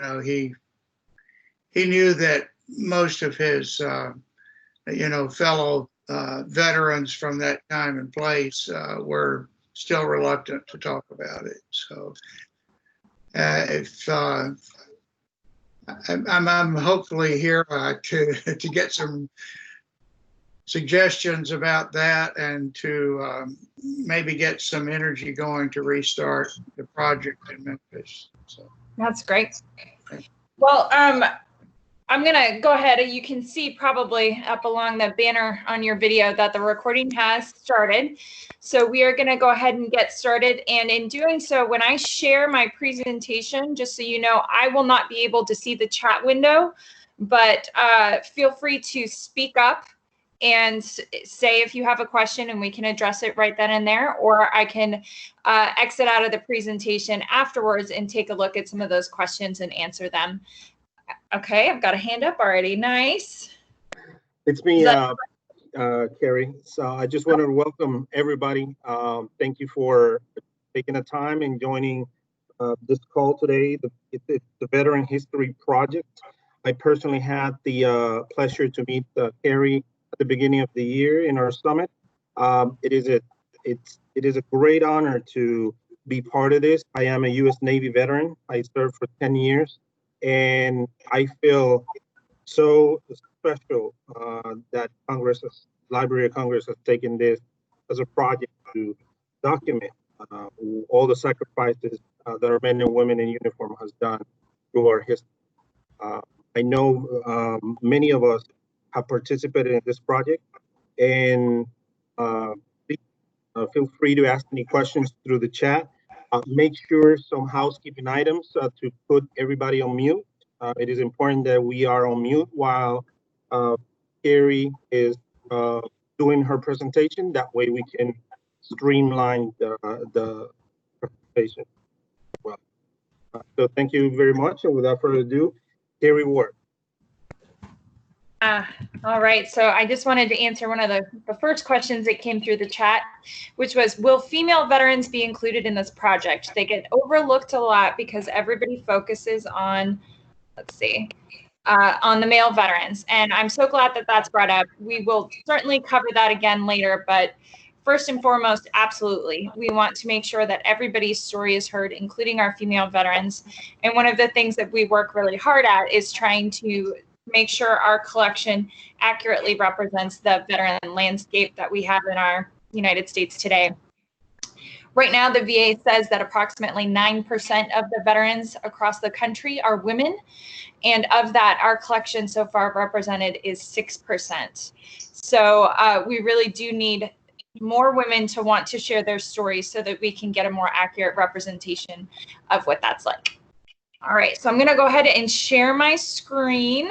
know, he knew that most of his fellow veterans from that time and place were still reluctant to talk about it. So if I'm hopefully here to get some suggestions about that and to maybe get some energy going to restart the project in Memphis. So that's great. Well, I'm gonna go ahead. You can see probably up along the banner on your video that the recording has started. So we are gonna go ahead and get started. And in doing so, when I share my presentation, just so you know, I will not be able to see the chat window, but feel free to speak up and say if you have a question and we can address it right then and there, or I can exit out of the presentation afterwards and take a look at some of those questions and answer them. Okay, I've got a hand up already. Nice. It's me, Carrie. So I just wanted to welcome everybody. Thank you for taking the time and joining this call today. It's the Veteran History Project. I personally had the pleasure to meet Carrie at the beginning of the year in our summit. It is a great honor to be part of this. I am a U.S. Navy veteran. I served for 10 years. And I feel so special that Library of Congress has taken this as a project to document all the sacrifices that our men and women in uniform has done through our history. I know many of us have participated in this project, and please, feel free to ask any questions through the chat. Make sure some housekeeping items to put everybody on mute. It is important that we are on mute while Carrie is doing her presentation. That way we can streamline the presentation as well. So thank you very much. And without further ado, Carrie Ward. All right, so I just wanted to answer one of the first questions that came through the chat, which was, will female veterans be included in this project? They get overlooked a lot because everybody focuses on, let's see, on the male veterans. And I'm so glad that that's brought up. We will certainly cover that again later, but first and foremost, absolutely. We want to make sure that everybody's story is heard, including our female veterans. And one of the things that we work really hard at is trying to make sure our collection accurately represents the veteran landscape that we have in our United States today. Right now, the VA says that approximately 9% of the veterans across the country are women. And of that, our collection so far represented is 6%. So we really do need more women to want to share their stories so that we can get a more accurate representation of what that's like. All right, so I'm going to go ahead and share my screen.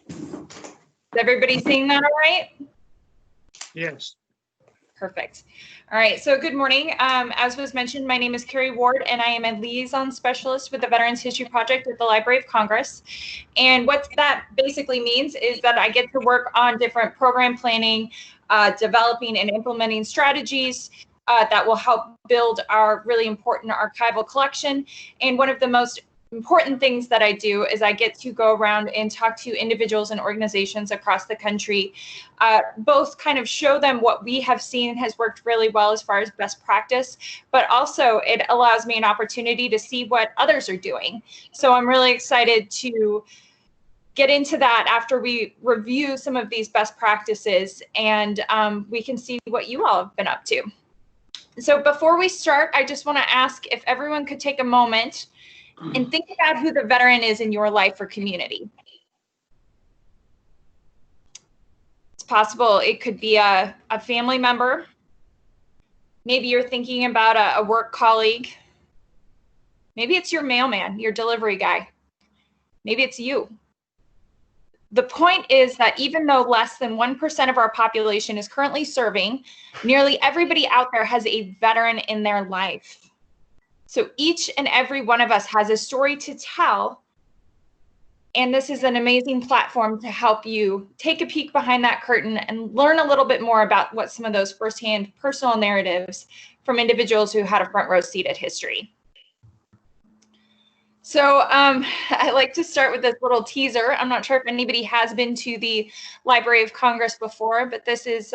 Is everybody seeing that all right? yes. Perfect. All right, so good morning. As was mentioned, my name is Carrie Ward, and I am a liaison specialist with the Veterans History Project at the Library of Congress. And what that basically means is that I get to work on different program planning, developing and implementing strategies that will help build our really important archival collection. And one of the most important things that I do is I get to go around and talk to individuals and organizations across the country, both kind of show them what we have seen has worked really well as far as best practice, but also it allows me an opportunity to see what others are doing. So I'm really excited to get into that after we review some of these best practices, and we can see what you all have been up to. So before we start, I just want to ask if everyone could take a moment and think about who the veteran is in your life or community. It's possible it could be a family member. Maybe you're thinking about a work colleague. Maybe it's your mailman, your delivery guy. Maybe it's you. The point is that even though less than 1% of our population is currently serving, nearly everybody out there has a veteran in their life. So each and every one of us has a story to tell And this is an amazing platform to help you take a peek behind that curtain and learn a little bit more about what some of those firsthand personal narratives from individuals who had a front row seat at history. So I like to start with this little teaser. I'm not sure if anybody has been to the Library of Congress before, but this is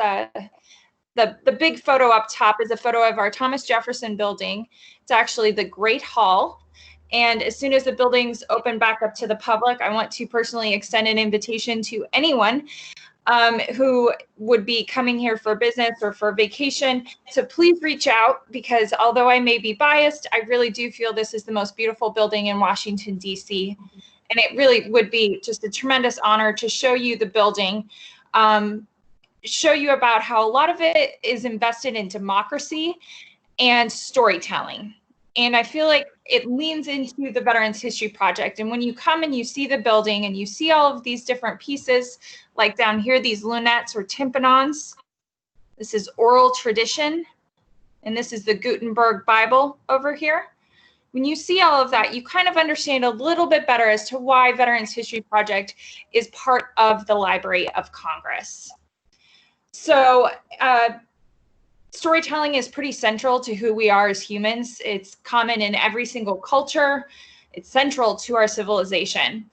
the big photo up top is a photo of our Thomas Jefferson building. It's actually the Great Hall. And as soon as the buildings open back up to the public, I want to personally extend an invitation to anyone who would be coming here for business or for vacation to please reach out, because although I may be biased, I really do feel this is the most beautiful building in Washington, D.C. And it really would be just a tremendous honor to show you the building, show you about how a lot of it is invested in democracy and storytelling. And I feel like it leans into the Veterans History Project. And when you come and you see the building and you see all of these different pieces, like down here, these lunettes or tympanons, this is oral tradition, and this is the Gutenberg Bible over here. When you see all of that, you kind of understand a little bit better as to why Veterans History Project is part of the Library of Congress. So, storytelling is pretty central to who we are as humans. It's common in every single culture. It's central to our civilization.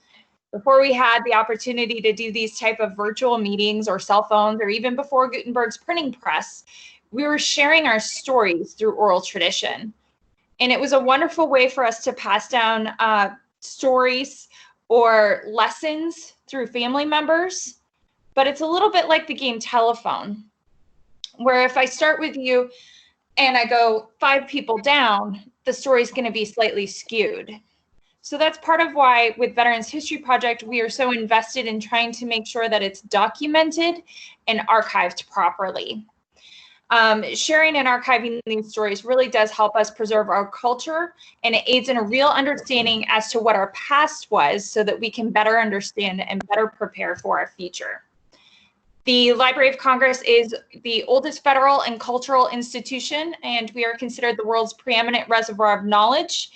Before we had the opportunity to do these type of virtual meetings or cell phones, or even before Gutenberg's printing press, we were sharing our stories through oral tradition. And it was a wonderful way for us to pass down stories or lessons through family members. But it's a little bit like the game telephone, where if I start with you and I go 5 people down, the story is going to be slightly skewed. So that's part of why with Veterans History Project, we are so invested in trying to make sure that it's documented and archived properly. Sharing and archiving these stories really does help us preserve our culture, and it aids in a real understanding as to what our past was so that we can better understand and better prepare for our future. The Library of Congress is the oldest federal and cultural institution, and we are considered the world's preeminent reservoir of knowledge.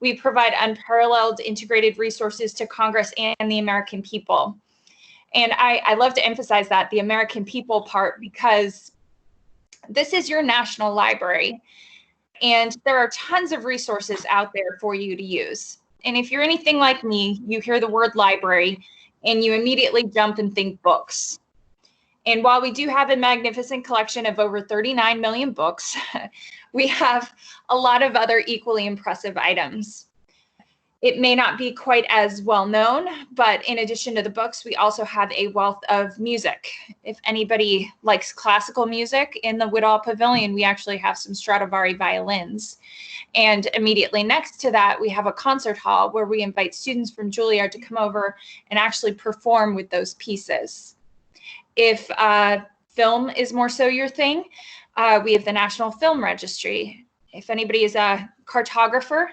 We provide unparalleled integrated resources to Congress and the American people. And I love to emphasize that, the American people part, because this is your national library, and there are tons of resources out there for you to use. And if you're anything like me, you hear the word library and you immediately jump and think books. And while we do have a magnificent collection of over 39 million books, we have a lot of other equally impressive items. It may not be quite as well known, but in addition to the books, we also have a wealth of music. If anybody likes classical music, in the Woodall Pavilion, we actually have some Stradivari violins. And immediately next to that, we have a concert hall where we invite students from Juilliard to come over and actually perform with those pieces. If film is more so your thing, we have the National Film Registry. If anybody is a cartographer,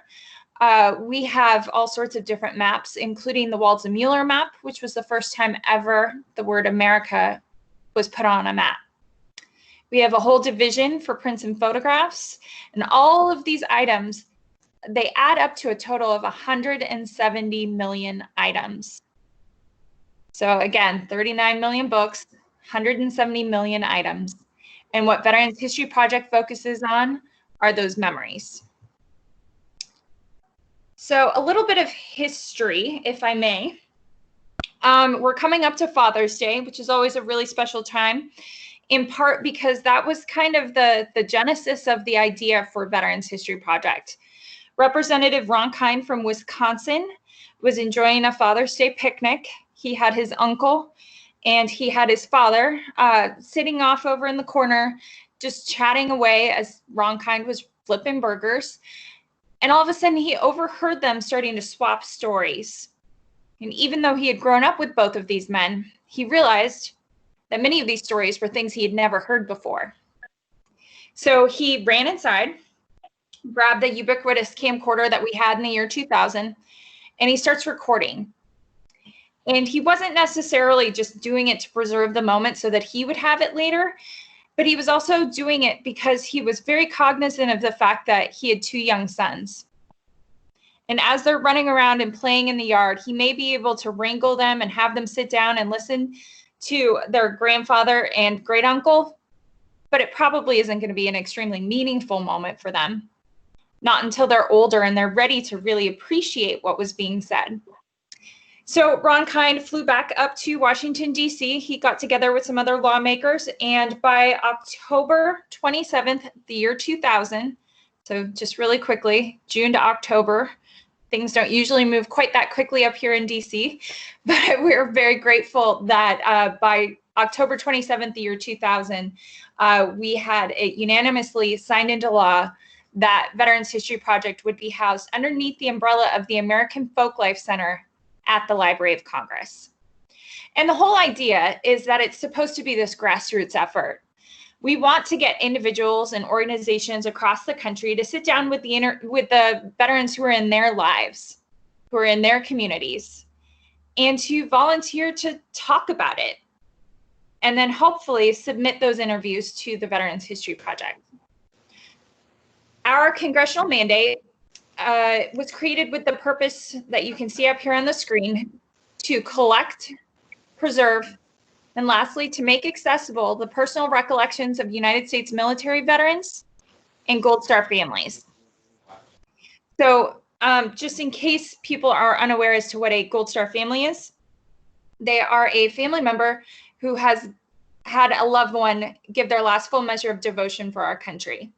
we have all sorts of different maps, including the Waldseemüller map, which was the first time ever the word America was put on a map. We have a whole division for prints and photographs, and all of these items, they add up to a total of 170 million items. So again, 39 million books, 170 million items. And what Veterans History Project focuses on are those memories. So a little bit of history, if I may. We're coming up to Father's Day, which is always a really special time, in part because that was kind of the genesis of the idea for Veterans History Project. Representative Ron Kind from Wisconsin was enjoying a Father's Day picnic. He had his uncle and he had his father sitting off over in the corner, just chatting away as Ron Kind was flipping burgers. And all of a sudden he overheard them starting to swap stories. And even though he had grown up with both of these men, he realized that many of these stories were things he had never heard before. So he ran inside, grabbed the ubiquitous camcorder that we had in the year 2000, and he starts recording. And he wasn't necessarily just doing it to preserve the moment so that he would have it later, but he was also doing it because he was very cognizant of the fact that he had 2 young sons. And as they're running around and playing in the yard, he may be able to wrangle them and have them sit down and listen to their grandfather and great uncle, but it probably isn't going to be an extremely meaningful moment for them. Not until they're older and they're ready to really appreciate what was being said. So Ron Kind flew back up to Washington, D.C. He got together with some other lawmakers, and by October 27th, the year 2000, so just really quickly, June to October, things don't usually move quite that quickly up here in D.C., but we're very grateful that by October 27th, the year 2000, we had it unanimously signed into law that Veterans History Project would be housed underneath the umbrella of the American Folklife Center at the Library of Congress. And the whole idea is that it's supposed to be this grassroots effort. We want to get individuals and organizations across the country to sit down with the veterans who are in their lives, who are in their communities, and to volunteer to talk about it, and then hopefully submit those interviews to the Veterans History Project. Our congressional mandate was created with the purpose that you can see up here on the screen: to collect, preserve, and lastly, to make accessible the personal recollections of United States military veterans and Gold Star families. So just in case people are unaware as to what a Gold Star family is, they are a family member who has had a loved one give their last full measure of devotion for our country.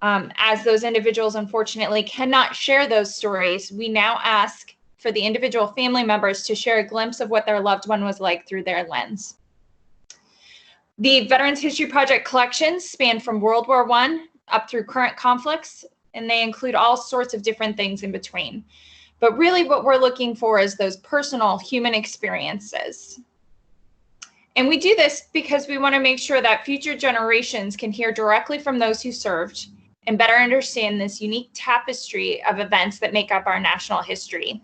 As those individuals unfortunately cannot share those stories, we now ask for the individual family members to share a glimpse of what their loved one was like through their lens. The Veterans History Project collections span from World War I up through current conflicts, and they include all sorts of different things in between. But really what we're looking for is those personal human experiences. And we do this because we want to make sure that future generations can hear directly from those who served and better understand this unique tapestry of events that make up our national history.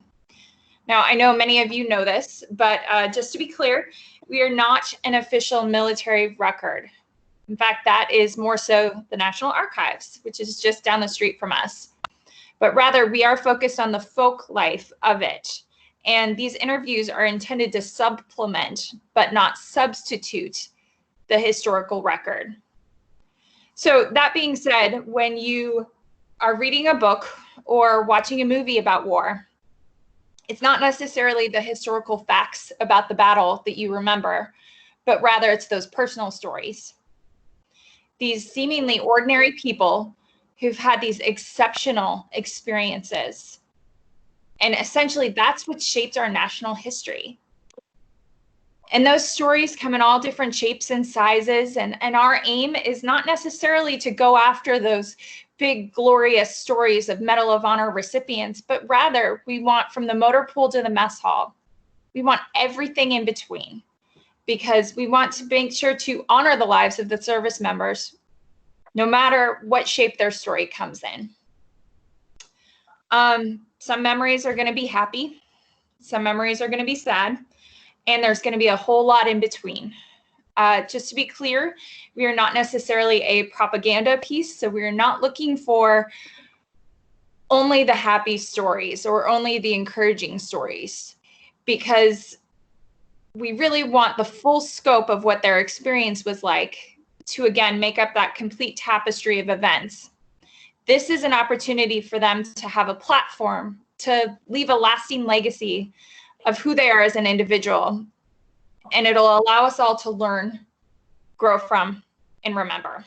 Now, I know many of you know this, but just to be clear, we are not an official military record. In fact, that is more so the National Archives, which is just down the street from us. But rather, we are focused on the folk life of it. And these interviews are intended to supplement, but not substitute, the historical record. So that being said, when you are reading a book or watching a movie about war, it's not necessarily the historical facts about the battle that you remember, but rather it's those personal stories. These seemingly ordinary people who've had these exceptional experiences. And essentially that's what shaped our national history. And those stories come in all different shapes and sizes. And our aim is not necessarily to go after those big, glorious stories of Medal of Honor recipients, but rather we want from the motor pool to the mess hall. We want everything in between, because we want to make sure to honor the lives of the service members, no matter what shape their story comes in. Some memories are going to be happy. Some memories are going to be sad. And there's going to be a whole lot in between. Just to be clear, we are not necessarily a propaganda piece. So we're not looking for only the happy stories or only the encouraging stories, because we really want the full scope of what their experience was like to, again, make up that complete tapestry of events. This is an opportunity for them to have a platform to leave a lasting legacy of who they are as an individual. And it'll allow us all to learn, grow from, and remember.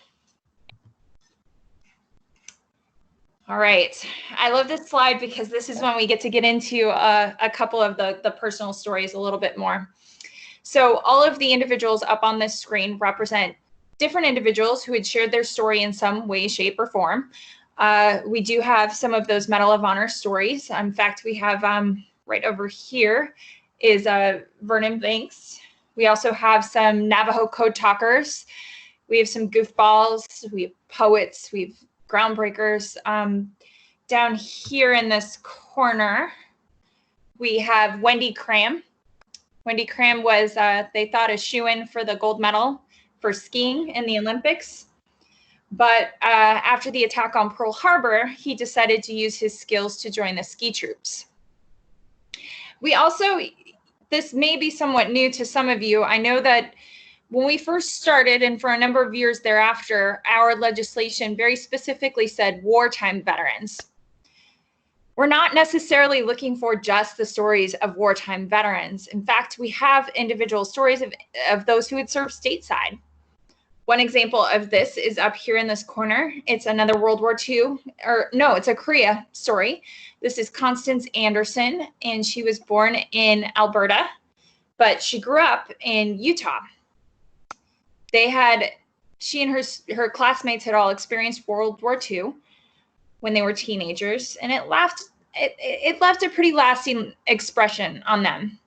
All right. I love this slide because this is when we get to get into a couple of the personal stories a little bit more. So all of the individuals up on this screen represent different individuals who had shared their story in some way, shape, or form. We do have some of those Medal of Honor stories. In fact, we have right over here is Vernon Banks. We also have some Navajo code talkers. We have some goofballs. We have poets. We have groundbreakers. Down here in this corner, we have Wendy Cram. Wendy Cram was, they thought, a shoo-in for the gold medal for skiing in the Olympics. But after the attack on Pearl Harbor, he decided to use his skills to join the ski troops. We also, this may be somewhat new to some of you. I know that when we first started, and for a number of years thereafter, our legislation very specifically said wartime veterans. We're not necessarily looking for just the stories of wartime veterans. In fact, we have individual stories of those who had served stateside. One example of this is up here in this corner. It's another World War II, or no, it's a Korea story. This is Constance Anderson, and she was born in Alberta, but she grew up in Utah. She and her classmates had all experienced World War II when they were teenagers, and it left a pretty lasting expression on them.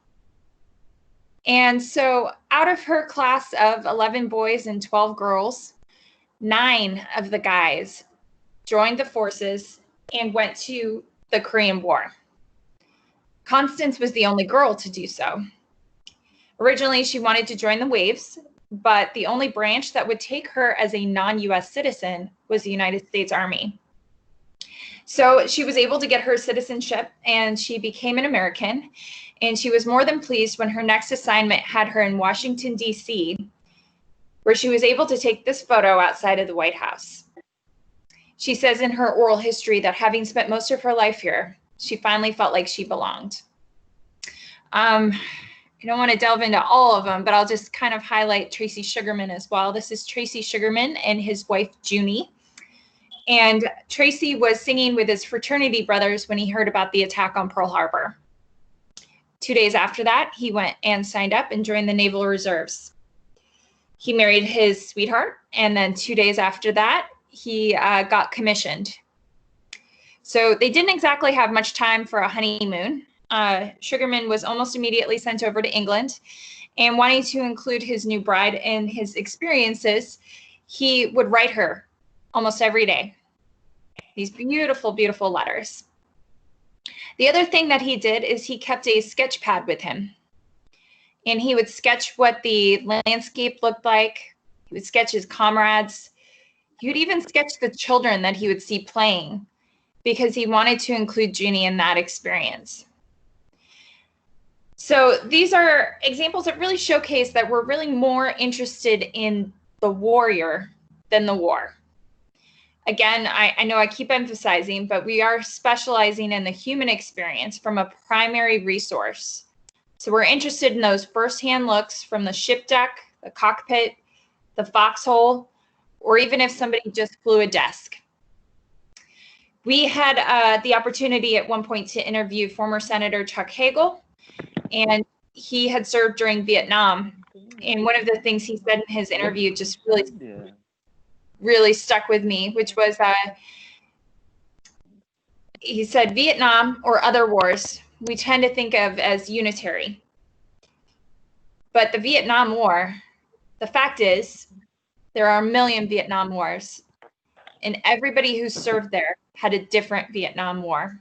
And so out of her class of 11 boys and 12 girls, 9 of the guys joined the forces and went to the Korean War. Constance was the only girl to do so. Originally, she wanted to join the Waves, but the only branch that would take her as a non-US citizen was the United States Army. So she was able to get her citizenship and she became an American. And she was more than pleased when her next assignment had her in Washington, D.C., where she was able to take this photo outside of the White House. She says in her oral history that having spent most of her life here, she finally felt like she belonged. I don't want to delve into all of them, but I'll just kind of highlight Tracy Sugarman as well. This is Tracy Sugarman and his wife, Junie. And Tracy was singing with his fraternity brothers when he heard about the attack on Pearl Harbor. 2 days after that, he went and signed up and joined the Naval Reserves. He married his sweetheart, and then 2 days after that, he got commissioned. So they didn't exactly have much time for a honeymoon. Sugarman was almost immediately sent over to England, and wanting to include his new bride in his experiences, he would write her almost every day. These beautiful, beautiful letters. The other thing that he did is he kept a sketch pad with him. And he would sketch what the landscape looked like. He would sketch his comrades. He would even sketch the children that he would see playing because he wanted to include Junie in that experience. So these are examples that really showcase that we're really more interested in the warrior than the war. Again, I know I keep emphasizing, but we are specializing in the human experience from a primary resource. So we're interested in those firsthand looks from the ship deck, the cockpit, the foxhole, or even if somebody just flew a desk. We had the opportunity at one point to interview former Senator Chuck Hagel, and he had served during Vietnam. And one of the things he said in his interview just really stuck with me, which was he said, Vietnam or other wars, we tend to think of as unitary. But the Vietnam War, the fact is, there are a million Vietnam Wars, and everybody who served there had a different Vietnam War.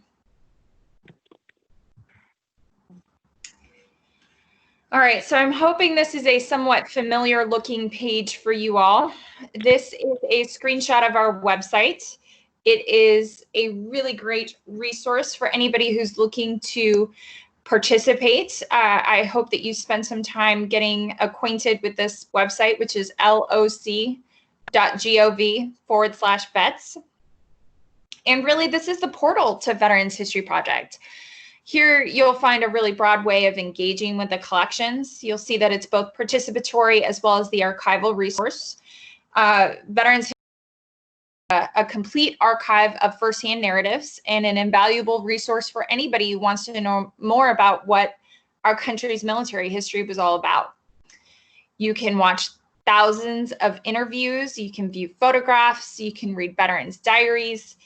All right, so I'm hoping this is a somewhat familiar looking page for you all. This is a screenshot of our website. It is a really great resource for anybody who's looking to participate. I hope that you spend some time getting acquainted with this website, which is loc.gov/vets. And really, this is the portal to Veterans History Project. Here, you'll find a really broad way of engaging with the collections. You'll see that it's both participatory as well as the archival resource. Veterans History a complete archive of firsthand narratives and an invaluable resource for anybody who wants to know more about what our country's military history was all about. You can watch thousands of interviews, you can view photographs, you can read veterans' diaries.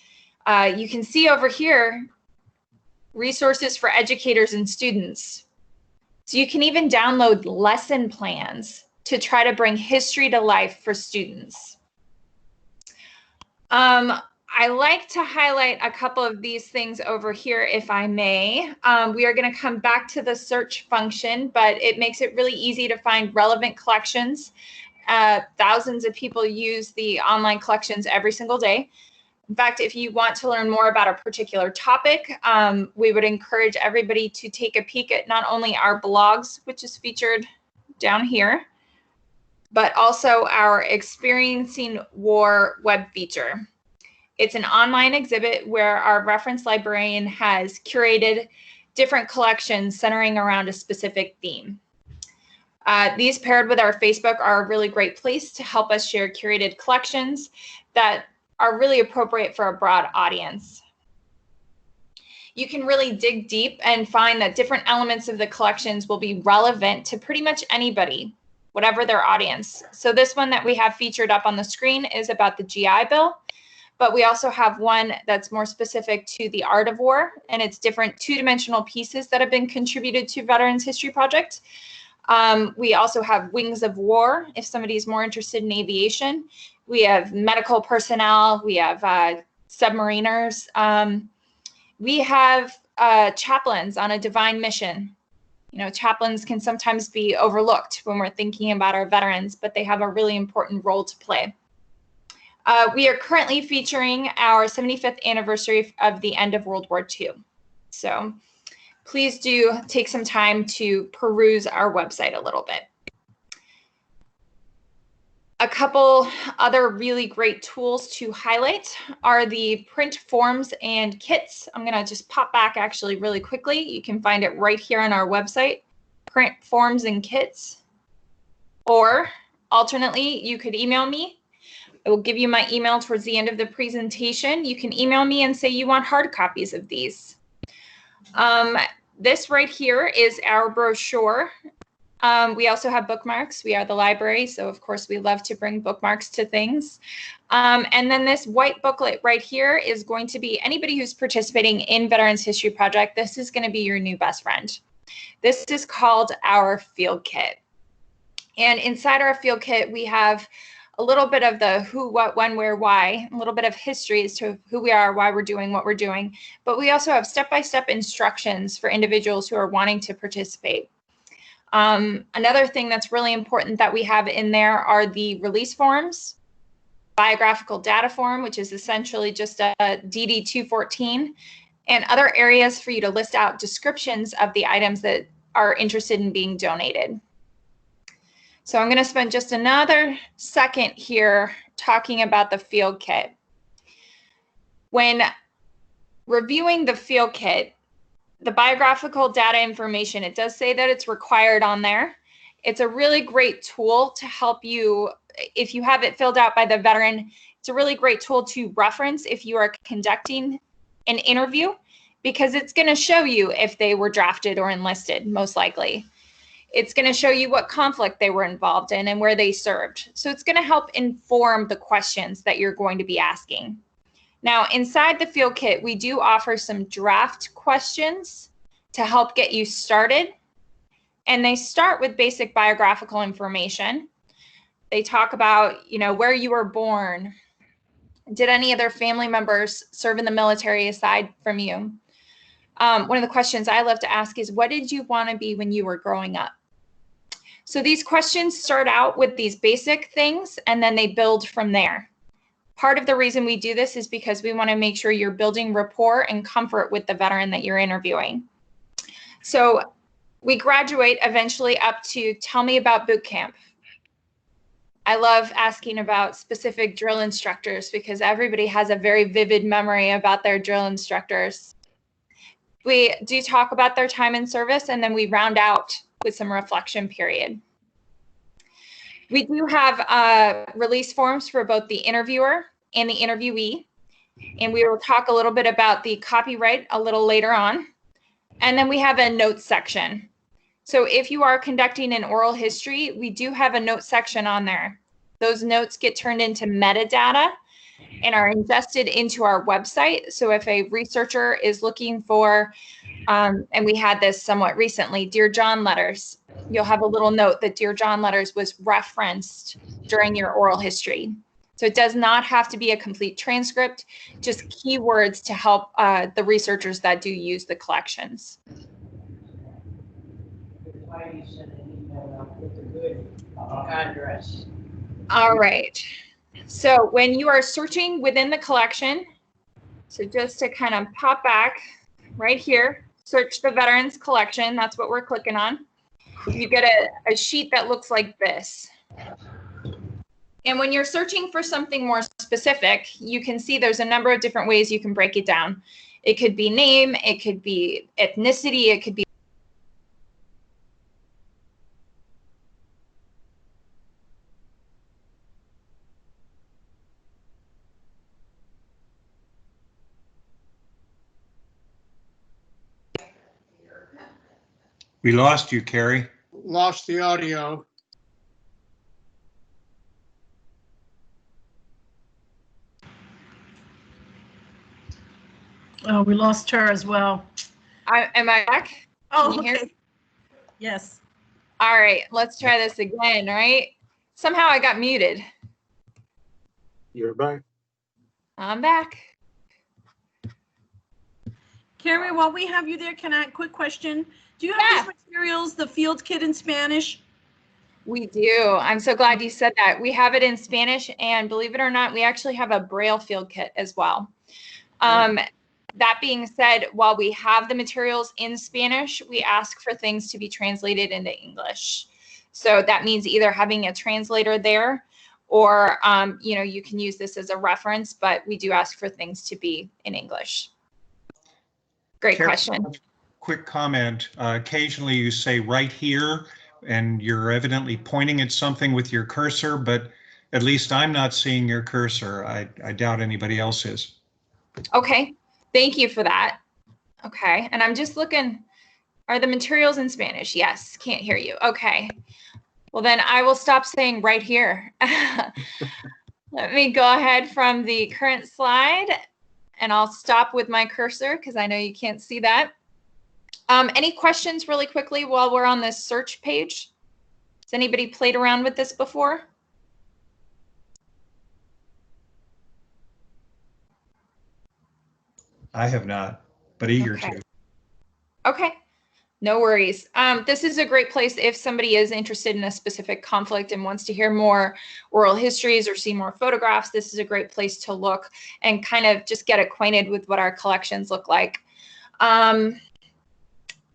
You can see over here resources for educators and students. So you can even download lesson plans to try to bring history to life for students. I like to highlight a couple of these things over here, if I may. We are going to come back to the search function, but it makes it really easy to find relevant collections thousands of people use the online collections every single day. In fact, if you want to learn more about a particular topic, we would encourage everybody to take a peek at not only our blogs, which is featured down here, but also our Experiencing War web feature. It's an online exhibit where our reference librarian has curated different collections centering around a specific theme. These paired with our Facebook are a really great place to help us share curated collections that are really appropriate for a broad audience. You can really dig deep and find that different elements of the collections will be relevant to pretty much anybody, whatever their audience. So this one that we have featured up on the screen is about the GI Bill, but we also have one that's more specific to the art of war, and it's different two-dimensional pieces that have been contributed to Veterans History Project. We also have Wings of War, if somebody's more interested in aviation. We have medical personnel. We have submariners. We have chaplains on a divine mission. You know, chaplains can sometimes be overlooked when we're thinking about our veterans, but they have a really important role to play. We are currently featuring our 75th anniversary of the end of World War II. So please do take some time to peruse our website a little bit. A couple other really great tools to highlight are the print forms and kits. I'm going to just pop back actually really quickly. You can find it right here on our website, print forms and kits. Or alternately, you could email me. I will give you my email towards the end of the presentation. You can email me and say you want hard copies of these. This right here is our brochure. We also have bookmarks. We are the library, so of course we love to bring bookmarks to things. And then this white booklet right here is going to be anybody who's participating in Veterans History Project. This is going to be your new best friend. This is called our field kit. And inside our field kit, we have a little bit of the who, what, when, where, why, a little bit of history as to who we are, why we're doing what we're doing. But we also have step-by-step instructions for individuals who are wanting to participate. Another thing that's really important that we have in there are the release forms, biographical data form, which is essentially just a DD 214, and other areas for you to list out descriptions of the items that are interested in being donated. So I'm going to spend just another second here talking about the field kit. When reviewing the field kit, the biographical data information, it does say that it's required on there. It's a really great tool to help you, if you have it filled out by the veteran, it's a really great tool to reference if you are conducting an interview, because it's going to show you if they were drafted or enlisted, most likely. It's going to show you what conflict they were involved in and where they served. So it's going to help inform the questions that you're going to be asking. Now, inside the field kit, we do offer some draft questions to help get you started. And they start with basic biographical information. They talk about, you know, where you were born. Did any other family members serve in the military aside from you? One of the questions I love to ask is, what did you want to be when you were growing up? So these questions start out with these basic things, and then they build from there. Part of the reason we do this is because we want to make sure you're building rapport and comfort with the veteran that you're interviewing. So we graduate eventually up to tell me about boot camp. I love asking about specific drill instructors because everybody has a very vivid memory about their drill instructors. We do talk about their time in service, and then we round out with some reflection period. We do have release forms for both the interviewer and the interviewee, and we will talk a little bit about the copyright a little later on. And then we have a notes section. So if you are conducting an oral history, we do have a notes section on there. Those notes get turned into metadata and are ingested into our website. So if a researcher is looking for, and we had this somewhat recently, Dear John letters, you'll have a little note that Dear John letters was referenced during your oral history. So it does not have to be a complete transcript, just keywords to help the researchers that do use the collections. Why do you send an email out with a good address? All right. So when you are searching within the collection, so just to kind of pop back right here, search the Veterans Collection. That's what we're clicking on. You get a sheet that looks like this. And when you're searching for something more specific, you can see there's a number of different ways you can break it down. It could be name, it could be ethnicity, it could be We lost you, Carrie. Lost the audio. Oh, we lost her as well. am I back? Oh, Can you hear okay. me? Yes. All right, let's try this again, right? Somehow I got muted. You're back. I'm back. Carrie, while we have you there, quick question. Do you have these materials, the field kit in Spanish? We do. I'm so glad you said that. We have it in Spanish, and believe it or not, we actually have a Braille field kit as well. That being said, while we have the materials in Spanish, we ask for things to be translated into English. So that means either having a translator there, or you can use this as a reference, but we do ask for things to be in English. Great Carrie, question. Quick comment. Occasionally you say right here, and you're evidently pointing at something with your cursor, but at least I'm not seeing your cursor. I doubt anybody else is. Okay, thank you for that. Okay, and I'm just looking, are the materials in Spanish? Yes, can't hear you. Okay, well then I will stop saying right here. Let me go ahead from the current slide, and I'll stop with my cursor because I know you can't see that. Any questions really quickly while we're on this search page? Has anybody played around with this before? I have not, but eager Okay. to. Okay, no worries. This is a great place if somebody is interested in a specific conflict and wants to hear more oral histories or see more photographs. This is a great place to look and kind of just get acquainted with what our collections look like.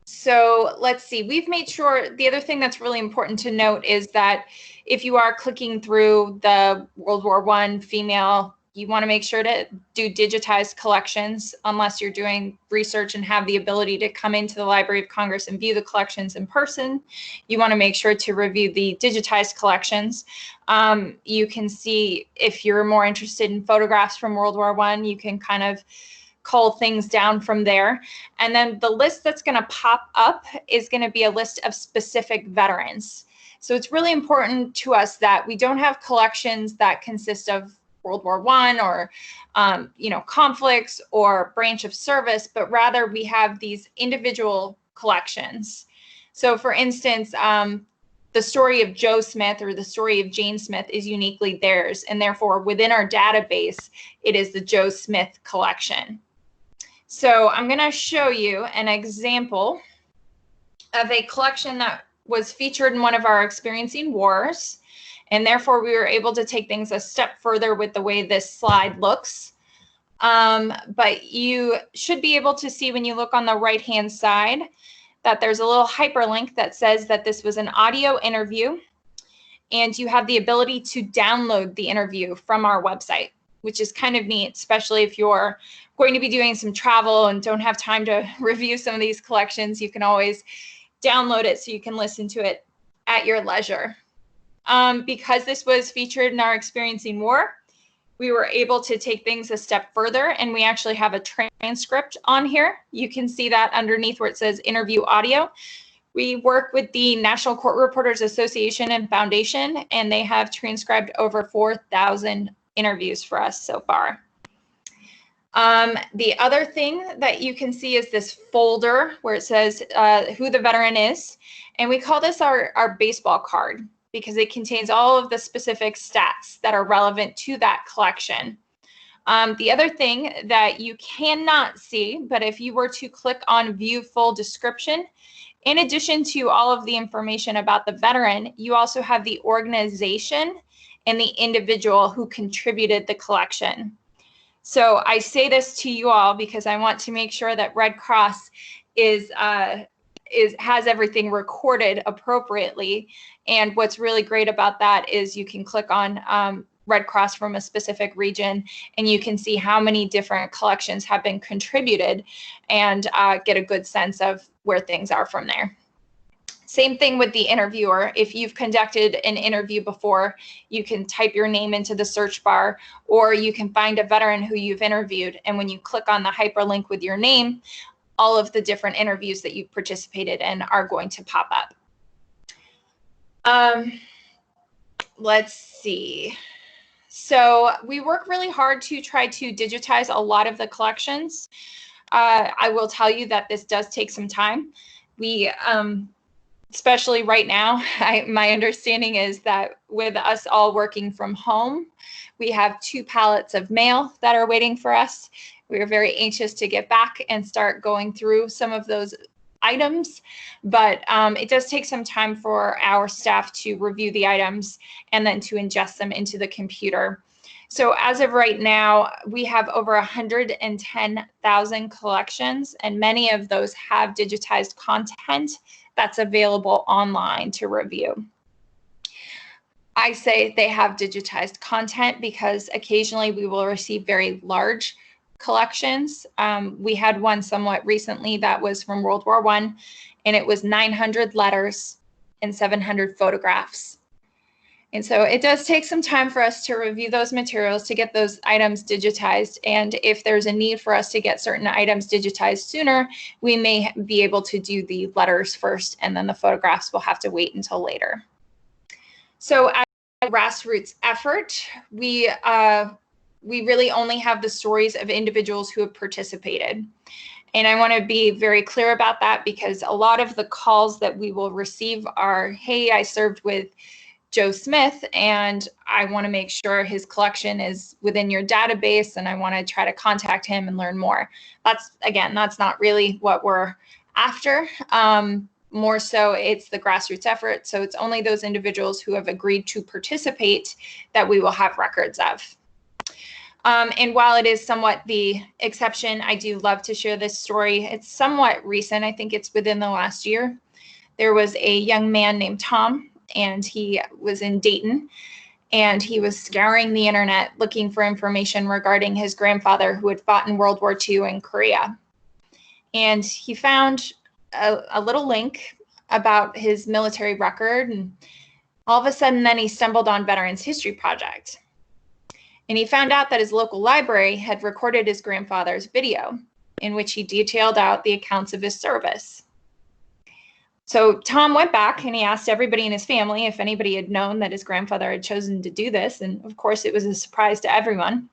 So let's see, we've made sure, the other thing that's really important to note is that if you are clicking through the World War I female, you want to make sure to do digitized collections unless you're doing research and have the ability to come into the Library of Congress and view the collections in person. You want to make sure to review the digitized collections. You can see if you're more interested in photographs from World War I, you can kind of cull things down from there. And then the list that's going to pop up is going to be a list of specific veterans. So it's really important to us that we don't have collections that consist of World War I or, conflicts or branch of service, but rather we have these individual collections. So for instance, the story of Joe Smith or the story of Jane Smith is uniquely theirs. And therefore within our database, it is the Joe Smith collection. So I'm going to show you an example of a collection that was featured in one of our Experiencing Wars. And therefore, we were able to take things a step further with the way this slide looks. But you should be able to see when you look on the right-hand side that there's a little hyperlink that says that this was an audio interview. And you have the ability to download the interview from our website, which is kind of neat, especially if you're going to be doing some travel and don't have time to review some of these collections. You can always download it so you can listen to it at your leisure. Because this was featured in our Experiencing War, we were able to take things a step further, and we actually have a transcript on here. You can see that underneath where it says interview audio. We work with the National Court Reporters Association and Foundation, and they have transcribed over 4,000 interviews for us so far. The other thing that you can see is this folder where it says who the veteran is. And we call this our baseball card because it contains all of the specific stats that are relevant to that collection. The other thing that you cannot see, but if you were to click on view full description, in addition to all of the information about the veteran, you also have the organization and the individual who contributed the collection. So I say this to you all because I want to make sure that Red Cross has everything recorded appropriately. And what's really great about that is you can click on Red Cross from a specific region, and you can see how many different collections have been contributed and get a good sense of where things are from there. Same thing with the interviewer. If you've conducted an interview before, you can type your name into the search bar, or you can find a veteran who you've interviewed. And when you click on the hyperlink with your name, all of the different interviews that you've participated in are going to pop up. Let's see. So we work really hard to try to digitize a lot of the collections. I will tell you that this does take some time. We, especially right now, my understanding is that with us all working from home, we have 2 pallets of mail that are waiting for us. We are very anxious to get back and start going through some of those items, but it does take some time for our staff to review the items and then to ingest them into the computer. So as of right now, we have over 110,000 collections, and many of those have digitized content that's available online to review. I say they have digitized content because occasionally we will receive very large collections. We had one somewhat recently that was from World War I, and it was 900 letters and 700 photographs. And so it does take some time for us to review those materials, to get those items digitized. And if there's a need for us to get certain items digitized sooner, we may be able to do the letters first, and then the photographs will have to wait until later. So as a grassroots effort, we really only have the stories of individuals who have participated. And I want to be very clear about that, because a lot of the calls that we will receive are, hey, I served with Joe Smith, and I want to make sure his collection is within your database, and I want to try to contact him and learn more. That's not really what we're after. More so, it's the grassroots effort. So it's only those individuals who have agreed to participate that we will have records of. And while it is somewhat the exception, I do love to share this story. It's somewhat recent. I think it's within the last year. There was a young man named Tom, and he was in Dayton, and he was scouring the internet looking for information regarding his grandfather who had fought in World War II in Korea. And he found a little link about his military record, and all of a sudden then he stumbled on Veterans History Project. And he found out that his local library had recorded his grandfather's video in which he detailed out the accounts of his service. So Tom went back and he asked everybody in his family if anybody had known that his grandfather had chosen to do this. And of course, it was a surprise to everyone.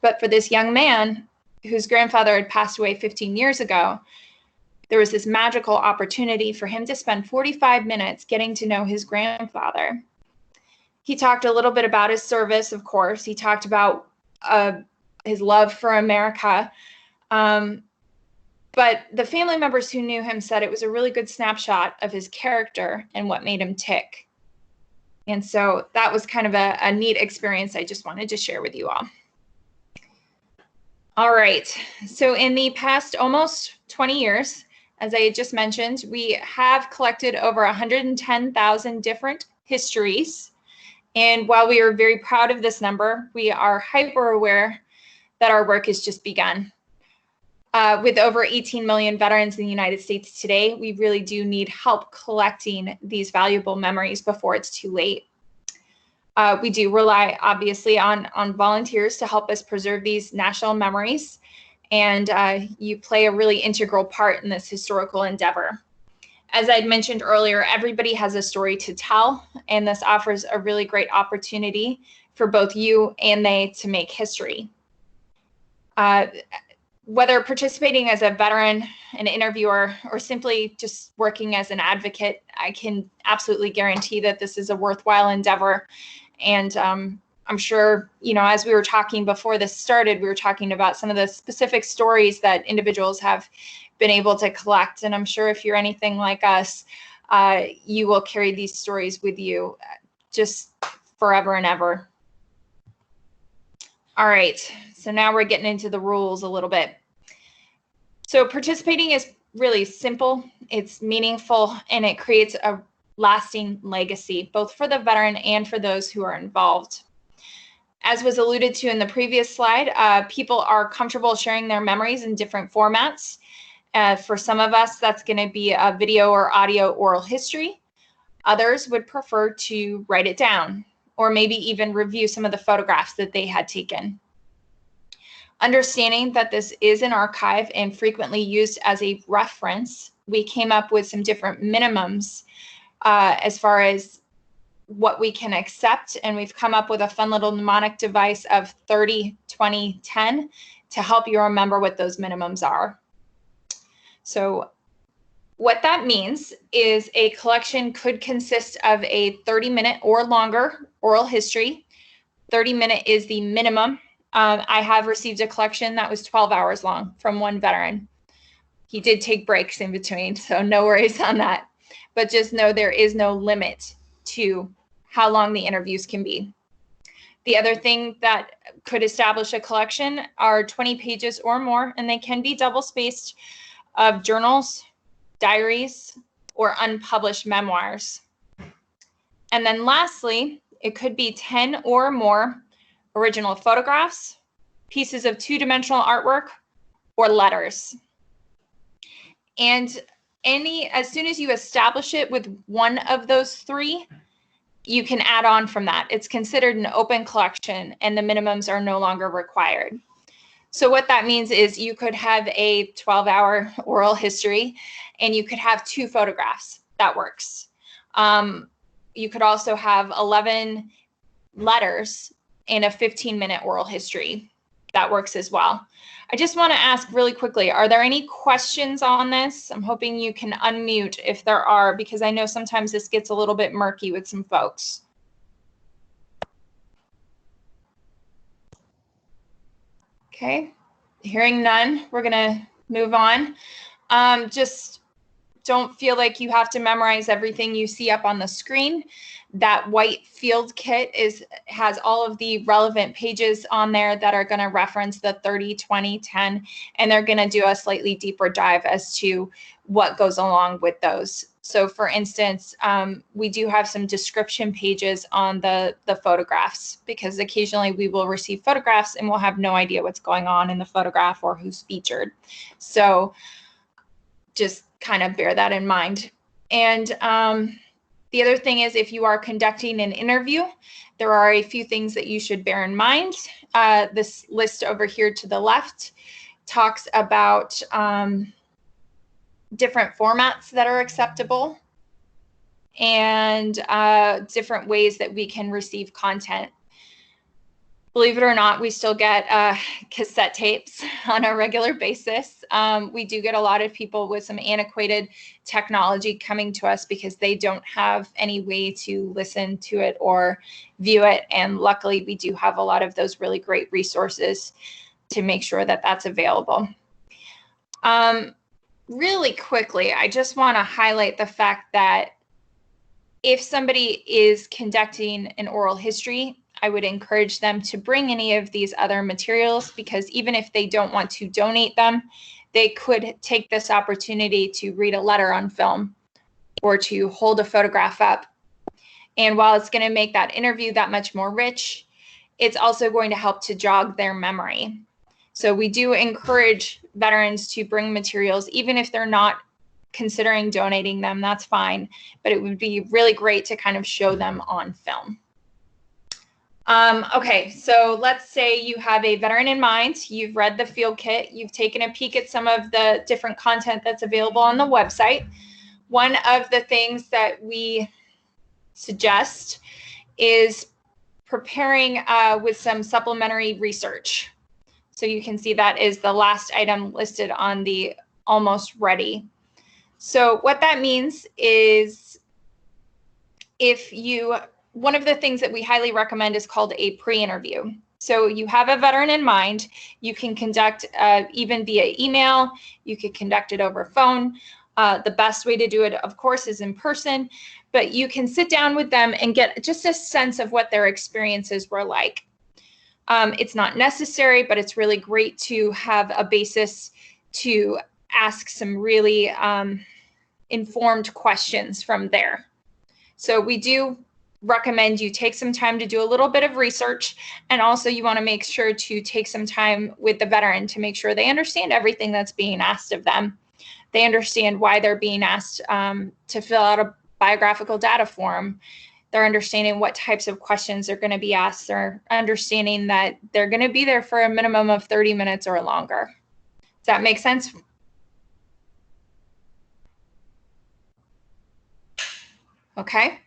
But for this young man whose grandfather had passed away 15 years ago, there was this magical opportunity for him to spend 45 minutes getting to know his grandfather. He talked a little bit about his service, of course. He talked about his love for America. But the family members who knew him said it was a really good snapshot of his character and what made him tick. And so that was kind of a neat experience I just wanted to share with you all. All right. So in the past almost 20 years, as I had just mentioned, we have collected over 110,000 different histories. And while we are very proud of this number, we are hyper aware that our work has just begun. With over 18 million veterans in the United States today, we really do need help collecting these valuable memories before it's too late. We do rely, obviously, on volunteers to help us preserve these national memories, and you play a really integral part in this historical endeavor. As I'd mentioned earlier, everybody has a story to tell, and this offers a really great opportunity for both you and they to make history. Whether participating as a veteran, an interviewer, or simply just working as an advocate, I can absolutely guarantee that this is a worthwhile endeavor. And I'm sure, as we were talking before this started, we were talking about some of the specific stories that individuals have been able to collect. And I'm sure if you're anything like us, you will carry these stories with you just forever and ever. All right, so now we're getting into the rules a little bit. So participating is really simple, it's meaningful, and it creates a lasting legacy, both for the veteran and for those who are involved. As was alluded to in the previous slide, people are comfortable sharing their memories in different formats. For some of us, that's going to be a video or audio oral history. Others would prefer to write it down, or maybe even review some of the photographs that they had taken. Understanding that this is an archive and frequently used as a reference, we came up with some different minimums as far as what we can accept, and we've come up with a fun little mnemonic device of 30, 20, 10 to help you remember what those minimums are. So what that means is a collection could consist of a 30-minute or longer oral history. 30-minute is the minimum. I have received a collection that was 12 hours long from one veteran. He did take breaks in between, so no worries on that. But just know there is no limit to how long the interviews can be. The other thing that could establish a collection are 20 pages or more, and they can be double-spaced, of journals, diaries, or unpublished memoirs. And then lastly, it could be 10 or more original photographs, pieces of two-dimensional artwork, or letters. And as soon as you establish it with one of those three, you can add on from that. It's considered an open collection and the minimums are no longer required. So what that means is you could have a 12-hour oral history and you could have 2 photographs. That works. You could also have 11 letters in a 15-minute oral history. That works as well. I just want to ask really quickly, are there any questions on this? I'm hoping you can unmute if there are, because I know sometimes this gets a little bit murky with some folks. Okay, hearing none, we're going to move on. Just don't feel like you have to memorize everything you see up on the screen. That white field kit has all of the relevant pages on there that are going to reference the 30, 20, 10, and they're going to do a slightly deeper dive as to what goes along with those. So for instance, we do have some description pages on the photographs, because occasionally we will receive photographs and we'll have no idea what's going on in the photograph or who's featured. So just kind of bear that in mind. And the other thing is, if you are conducting an interview, there are a few things that you should bear in mind. This list over here to the left talks about different formats that are acceptable and different ways that we can receive content. Believe it or not, we still get cassette tapes on a regular basis. We do get a lot of people with some antiquated technology coming to us because they don't have any way to listen to it or view it. And luckily, we do have a lot of those really great resources to make sure that that's available. Really quickly, I just want to highlight the fact that if somebody is conducting an oral history, I would encourage them to bring any of these other materials, because even if they don't want to donate them, they could take this opportunity to read a letter on film or to hold a photograph up. And while it's going to make that interview that much more rich, it's also going to help to jog their memory. So we do encourage veterans to bring materials, even if they're not considering donating them, that's fine. But it would be really great to kind of show them on film. Okay, so let's say you have a veteran in mind, you've read the field kit, you've taken a peek at some of the different content that's available on the website. One of the things that we suggest is preparing with some supplementary research. So you can see that is the last item listed on the almost ready. So what that means is one of the things that we highly recommend is called a pre-interview. So you have a veteran in mind, you can conduct even via email, you could conduct it over phone. The best way to do it, of course, is in person, but you can sit down with them and get just a sense of what their experiences were like. It's not necessary, but it's really great to have a basis to ask some really informed questions from there. So we do recommend you take some time to do a little bit of research, and also you want to make sure to take some time with the veteran to make sure they understand everything that's being asked of them. They understand why they're being asked to fill out a biographical data form. They're understanding what types of questions are going to be asked. They're understanding that they're going to be there for a minimum of 30 minutes or longer. Does that make sense? Okay.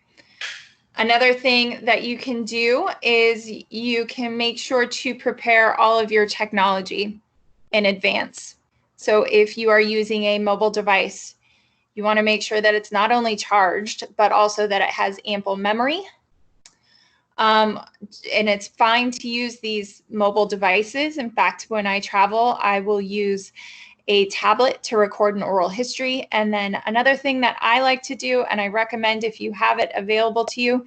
Another thing that you can do is you can make sure to prepare all of your technology in advance. So if you are using a mobile device, you want to make sure that it's not only charged, but also that it has ample memory. And it's fine to use these mobile devices. In fact, when I travel, I will use a tablet to record an oral history. And then another thing that I like to do, and I recommend if you have it available to you,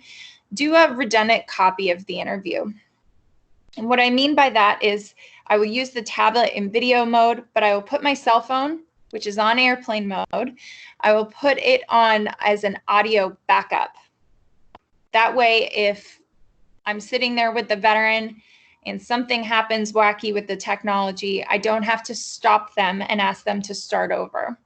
do a redundant copy of the interview. And what I mean by that is I will use the tablet in video mode, but I will put my cell phone, which is on airplane mode, I will put it on as an audio backup. That way, if I'm sitting there with the veteran and something happens wacky with the technology, I don't have to stop them and ask them to start over.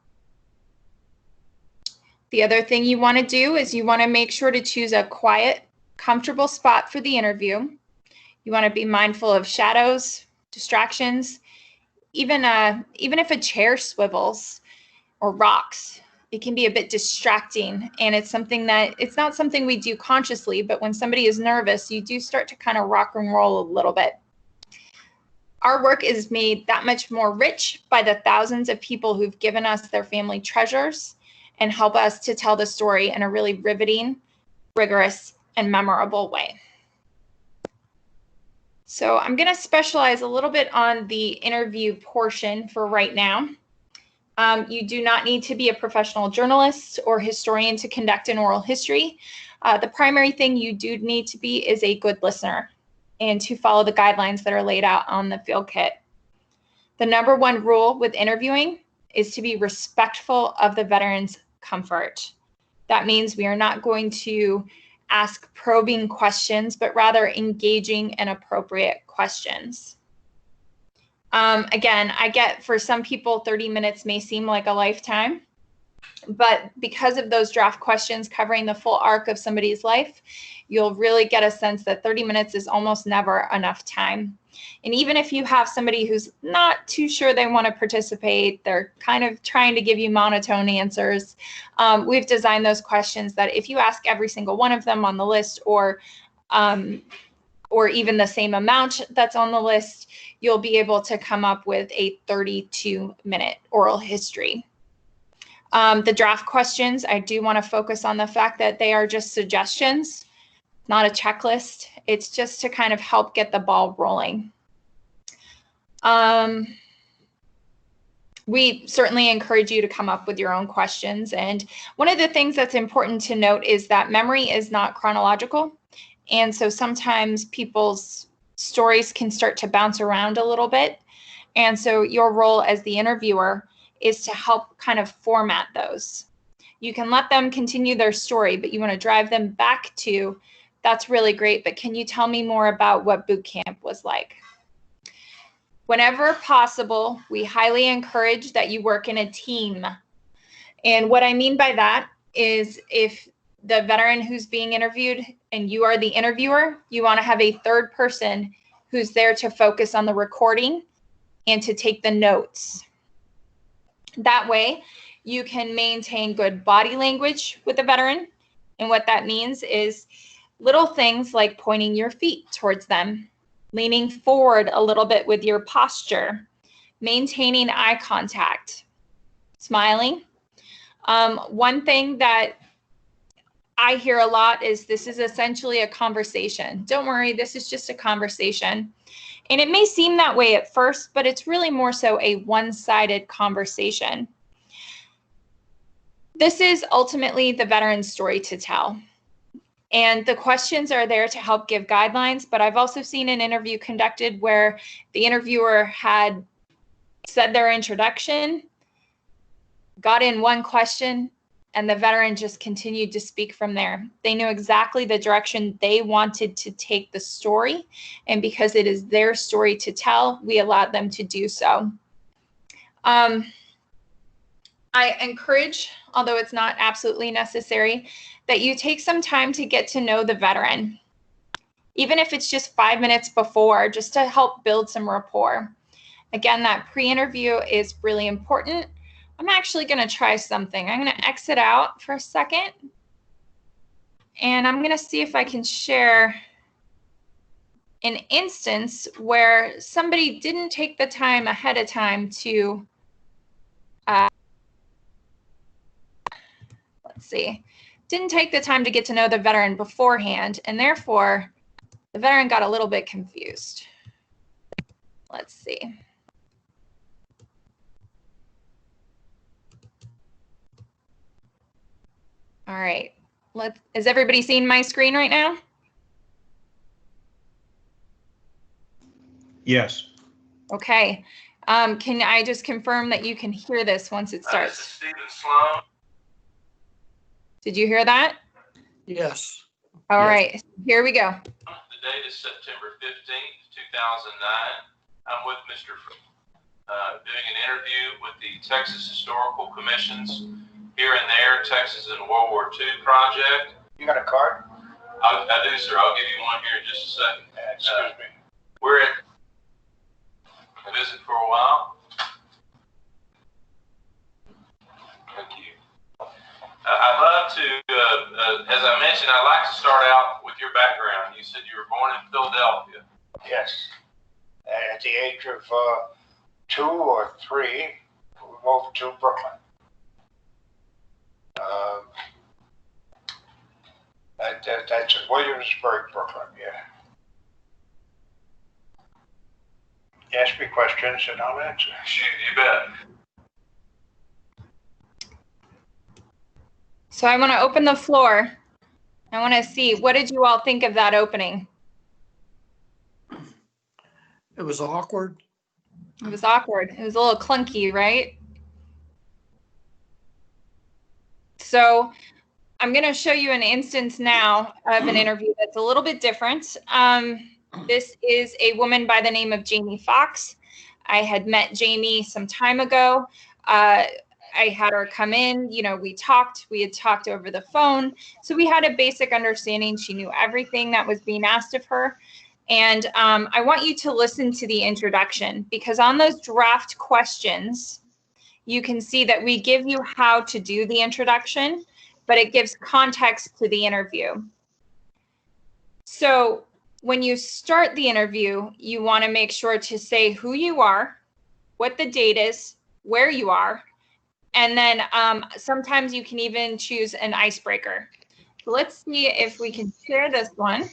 The other thing you want to do is you want to make sure to choose a quiet, comfortable spot for the interview. You want to be mindful of shadows, distractions, even if a chair swivels or rocks, it can be a bit distracting, and it's not something we do consciously, but when somebody is nervous, you do start to kind of rock and roll a little bit. Our work is made that much more rich by the thousands of people who've given us their family treasures and help us to tell the story in a really riveting, rigorous, and memorable way. So I'm going to specialize a little bit on the interview portion for right now. You do not need to be a professional journalist or historian to conduct an oral history. The primary thing you do need to be is a good listener and to follow the guidelines that are laid out on the field kit. The number one rule with interviewing is to be respectful of the veteran's comfort. That means we are not going to ask probing questions, but rather engaging and appropriate questions. Again, I get for some people 30 minutes may seem like a lifetime, but because of those draft questions covering the full arc of somebody's life, you'll really get a sense that 30 minutes is almost never enough time. And even if you have somebody who's not too sure they want to participate, they're kind of trying to give you monotone answers, we've designed those questions that if you ask every single one of them on the list or even the same amount that's on the list, you'll be able to come up with a 32-minute oral history. The draft questions, I do want to focus on the fact that they are just suggestions, not a checklist. It's just to kind of help get the ball rolling. We certainly encourage you to come up with your own questions. And one of the things that's important to note is that memory is not chronological. And so sometimes people's stories can start to bounce around a little bit. And so your role as the interviewer is to help kind of format those. You can let them continue their story, but you want to drive them back to, that's really great, but can you tell me more about what boot camp was like? Whenever possible, we highly encourage that you work in a team. And what I mean by that is if the veteran who's being interviewed and you are the interviewer, you want to have a third person who's there to focus on the recording and to take the notes. That way, you can maintain good body language with the veteran. And what that means is little things like pointing your feet towards them, leaning forward a little bit with your posture, maintaining eye contact, smiling. One thing that I hear a lot is this is essentially a conversation. Don't worry, this is just a conversation. And it may seem that way at first, but it's really more so a one-sided conversation. This is ultimately the veteran's story to tell. And the questions are there to help give guidelines, but I've also seen an interview conducted where the interviewer had said their introduction, got in one question, and the veteran just continued to speak from there. They knew exactly the direction they wanted to take the story, and because it is their story to tell, we allowed them to do so. I encourage, although it's not absolutely necessary, that you take some time to get to know the veteran, even if it's just 5 minutes before, just to help build some rapport. Again, that pre-interview is really important. I'm actually going to try something. I'm going to exit out for a second, and I'm going to see if I can share an instance where somebody didn't take the time ahead of time to didn't take the time to get to know the veteran beforehand, and therefore the veteran got a little bit confused. Let's see. All right, is everybody seeing my screen right now? Yes. Okay. Can I just confirm that you can hear this once it starts? This is Stephen Sloan. Did you hear that? Yes. All Yes. right, here we go. The date is September 15th, 2009. I'm with Mr. Doing an interview with the Texas Historical Commission's Here and There, Texas in World War II project. You got a card? I do, sir. I'll give you one here in just a second. Excuse me. We're at a visit for a while. Thank you. I'd love to, as I mentioned, I'd like to start out with your background. You said you were born in Philadelphia. Yes. At the age of 2 or 3, we moved to Brooklyn. That's in Williamsburg, Brooklyn, yeah. Ask me questions and I'll answer. You bet. So I want to open the floor. I want to see, what did you all think of that opening? It was awkward. It was awkward. It was a little clunky, right? So I'm going to show you an instance now of an interview that's a little bit different. This is a woman by the name of Jamie Fox. I had met Jamie some time ago. I had her come in, you know, we had talked over the phone. So we had a basic understanding. She knew everything that was being asked of her. And I want you to listen to the introduction, because on those draft questions, you can see that we give you how to do the introduction, but it gives context to the interview. So when you start the interview, you want to make sure to say who you are, what the date is, where you are, and then sometimes you can even choose an icebreaker. So let's see if we can share this one.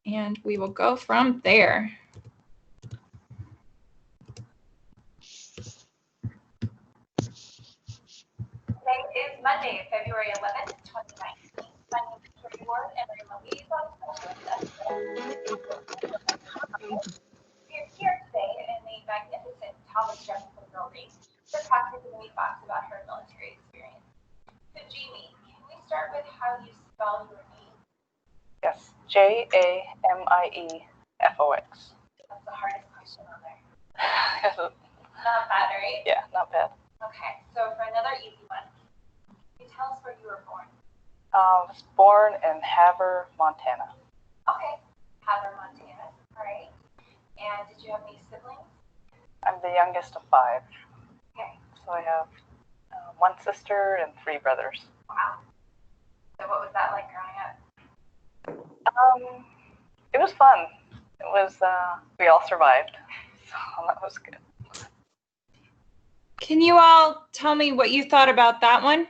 And we will go from there. Today is Monday, February 11th, 2019. My name is Carrie Ward, and I'm a liaison specialist at We are here today in the magnificent Thomas Jefferson Building to talk to Jamie Fox about her military experience. So, Jamie, can we start with how you spell your name? Yes, Jamiefox. That's the hardest question on there. Not Not bad, right? Yeah, not bad. Okay, so for another easy one, can you tell us where you were born? I was born in Havre, Montana. Okay, Havre, Montana. All right. And did you have any siblings? I'm the youngest of 5. Okay. So I have 1 sister and 3 brothers. Wow. So what was that like growing up? It was fun. It was, we all survived, so that was good. Can you all tell me what you thought about that one?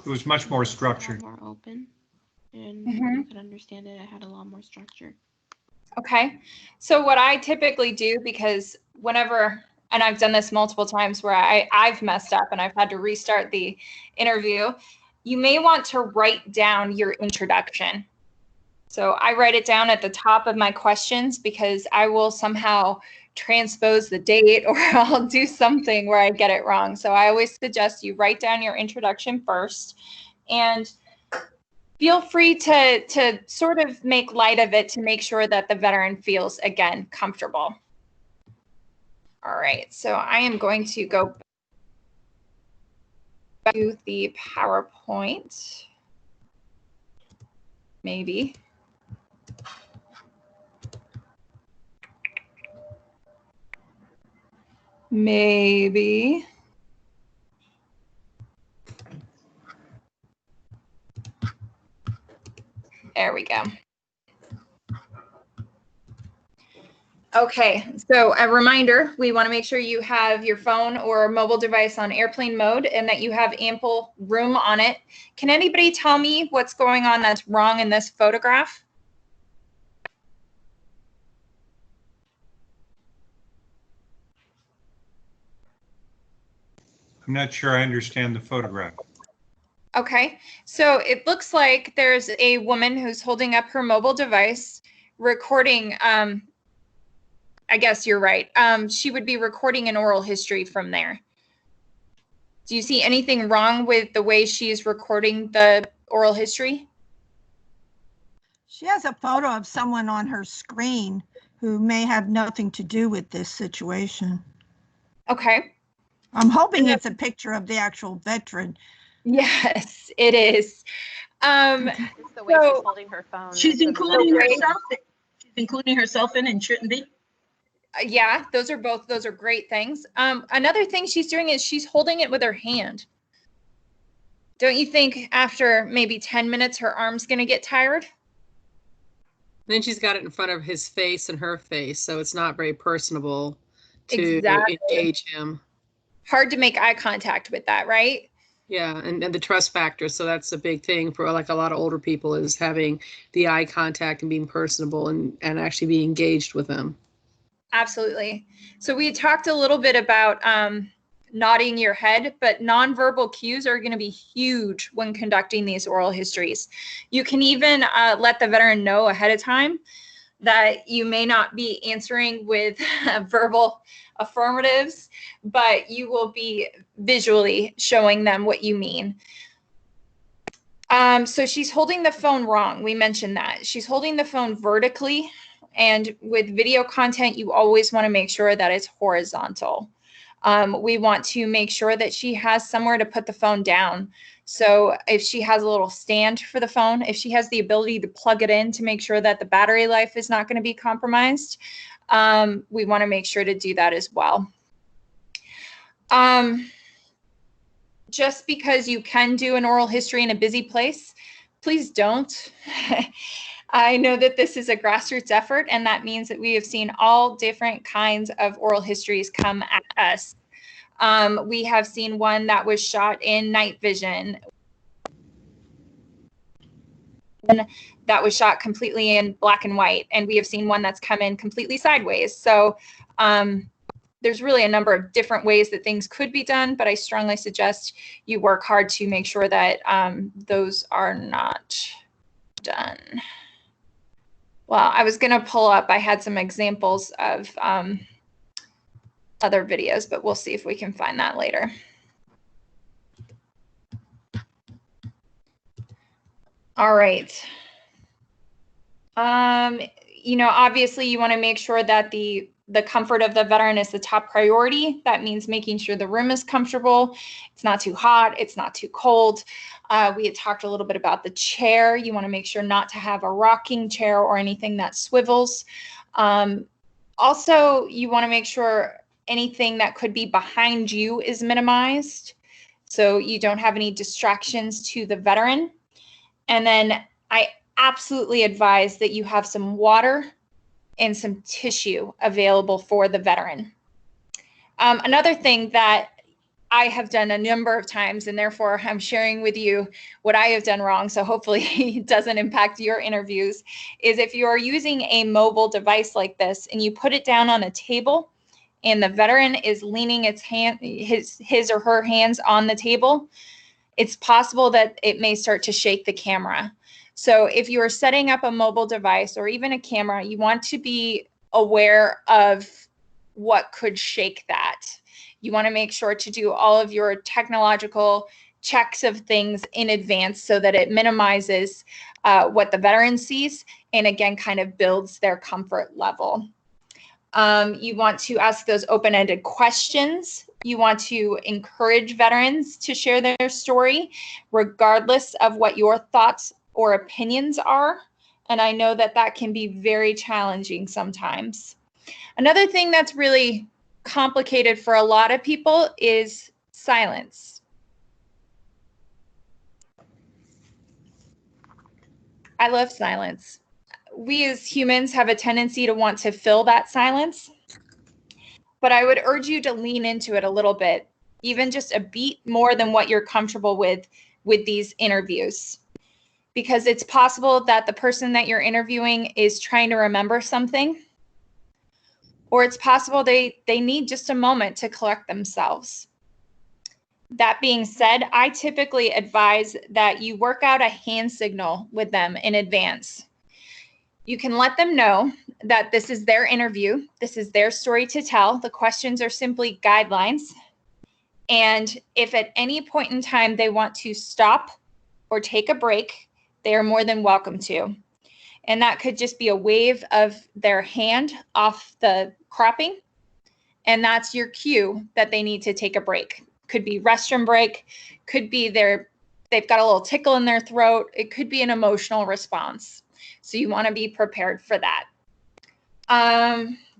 It was much more structured. More open, and Mhm. you could understand it. It had a lot more structure. Okay. So what I typically do, because whenever, and I've done this multiple times where I've messed up and I've had to restart the interview, you may want to write down your introduction. So I write it down at the top of my questions because I will somehow transpose the date or I'll do something where I get it wrong. So I always suggest you write down your introduction first, and feel free to sort of make light of it to make sure that the veteran feels, again, comfortable. All right, so I am going to go back to the PowerPoint. Maybe. Maybe. There we go. Okay, so a reminder, we want to make sure you have your phone or mobile device on airplane mode and that you have ample room on it. Can anybody tell me what's going on that's wrong in this photograph? I'm not sure I understand the photograph. Okay, so it looks like there's a woman who's holding up her mobile device, recording, I guess you're right. She would be recording an oral history from there. Do you see anything wrong with the way she's recording the oral history? She has a photo of someone on her screen who may have nothing to do with this situation. Okay. I'm hoping it's a picture of the actual veteran. Yes, it is. It's the way she's holding her phone. She's including herself. She's including herself in and shouldn't be. Yeah, those are great things. Another thing she's doing is she's holding it with her hand. Don't you think after maybe 10 minutes, her arm's going to get tired? Then she's got it in front of his face and her face, so it's not very personable to Exactly. engage him. Hard to make eye contact with that, right? Yeah, and the trust factor. So that's a big thing for like a lot of older people, is having the eye contact and being personable and actually being engaged with them. Absolutely. So we talked a little bit about nodding your head, but nonverbal cues are going to be huge when conducting these oral histories. You can even let the veteran know ahead of time that you may not be answering with verbal affirmatives, but you will be visually showing them what you mean. So she's holding the phone wrong. We mentioned that. She's holding the phone vertically, and with video content, you always want to make sure that it's horizontal. We want to make sure that she has somewhere to put the phone down. So if she has a little stand for the phone, if she has the ability to plug it in to make sure that the battery life is not going to be compromised, we want to make sure to do that as well. Just because you can do an oral history in a busy place, please don't. I know that this is a grassroots effort, and that means that we have seen all different kinds of oral histories come at us. We have seen one that was shot in night vision, that was shot completely in black and white, and we have seen one that's come in completely sideways. So there's really a number of different ways that things could be done, but I strongly suggest you work hard to make sure that those are not done. Well, I was going to pull up, I had some examples of other videos, but we'll see if we can find that later. All right. You know, obviously you want to make sure that the comfort of the veteran is the top priority. That means making sure the room is comfortable. It's not too hot. It's not too cold. We had talked a little bit about the chair. You want to make sure not to have a rocking chair or anything that swivels. Also, you want to make sure anything that could be behind you is minimized, so you don't have any distractions to the veteran. And then I absolutely advise that you have some water and some tissue available for the veteran. Another thing that I have done a number of times, and therefore I'm sharing with you what I have done wrong. So hopefully it doesn't impact your interviews, is if you are using a mobile device like this and you put it down on a table and the veteran is leaning his or her hands on the table, it's possible that it may start to shake the camera. So if you are setting up a mobile device or even a camera, you want to be aware of what could shake that. You want to make sure to do all of your technological checks of things in advance so that it minimizes what the veteran sees and again kind of builds their comfort level. You want to ask those open-ended questions. You want to encourage veterans to share their story regardless of what your thoughts or opinions are. And I know that that can be very challenging sometimes. Another thing that's really complicated for a lot of people is silence. I love silence. We as humans have a tendency to want to fill that silence, but I would urge you to lean into it a little bit, even just a beat more than what you're comfortable with these interviews, because it's possible that the person that you're interviewing is trying to remember something, or it's possible they need just a moment to collect themselves. That being said, I typically advise that you work out a hand signal with them in advance. You can let them know that this is their interview, this is their story to tell. The questions are simply guidelines. And if at any point in time they want to stop or take a break, they are more than welcome to. And that could just be a wave of their hand off the cropping. And that's your cue that they need to take a break. Could be restroom break, could be they've got a little tickle in their throat. It could be an emotional response. So you want to be prepared for that.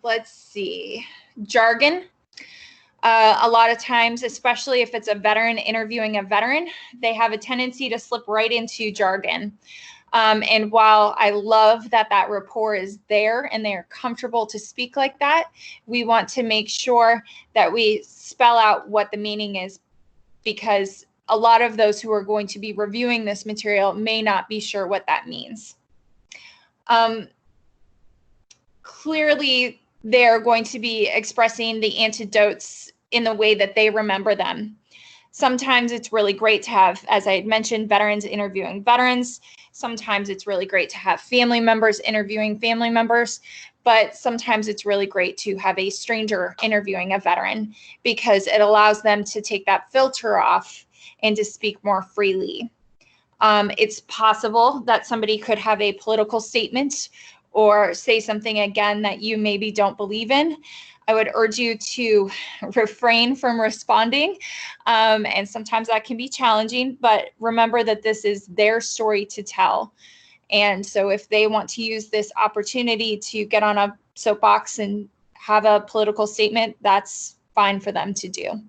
Let's see, jargon. A lot of times, especially if it's a veteran interviewing a veteran, they have a tendency to slip right into jargon. And while I love that that rapport is there and they're comfortable to speak like that, we want to make sure that we spell out what the meaning is, because a lot of those who are going to be reviewing this material may not be sure what that means. Clearly, they're going to be expressing the anecdotes in the way that they remember them. Sometimes it's really great to have, as I had mentioned, veterans interviewing veterans. Sometimes it's really great to have family members interviewing family members, but sometimes it's really great to have a stranger interviewing a veteran because it allows them to take that filter off and to speak more freely. It's possible that somebody could have a political statement or say something again that you maybe don't believe in. I would urge you to refrain from responding. And sometimes that can be challenging, but remember that this is their story to tell. And so if they want to use this opportunity to get on a soapbox and have a political statement, that's fine for them to do.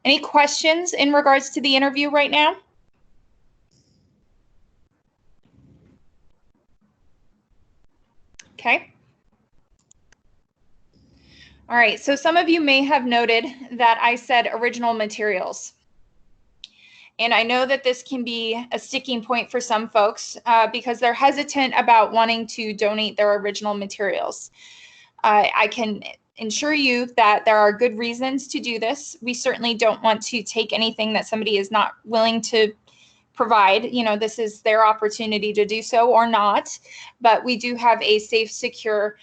Any questions in regards to the interview right now? Okay. All right, so some of you may have noted that I said original materials. And I know that this can be a sticking point for some folks because they're hesitant about wanting to donate their original materials. I can assure you that there are good reasons to do this. We certainly don't want to take anything that somebody is not willing to provide. You know, this is their opportunity to do so or not, but we do have a safe, secure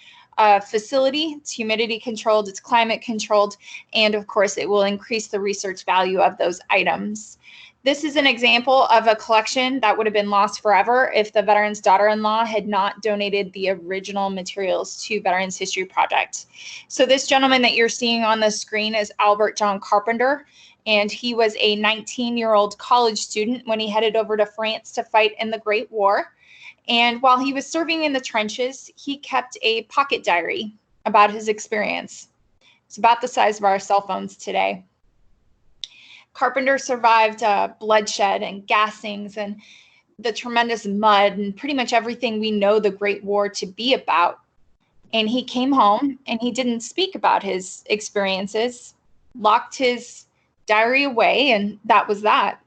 facility. It's humidity controlled, it's climate controlled, and of course it will increase the research value of those items. This is an example of a collection that would have been lost forever if the veteran's daughter-in-law had not donated the original materials to Veterans History Project. So this gentleman that you're seeing on the screen is Albert John Carpenter, and he was a 19-year-old college student when he headed over to France to fight in the Great War. And while he was serving in the trenches, he kept a pocket diary about his experience. It's about the size of our cell phones today. Carpenter survived bloodshed and gassings and the tremendous mud and pretty much everything we know the Great War to be about. And he came home and he didn't speak about his experiences, locked his diary away, and that was that.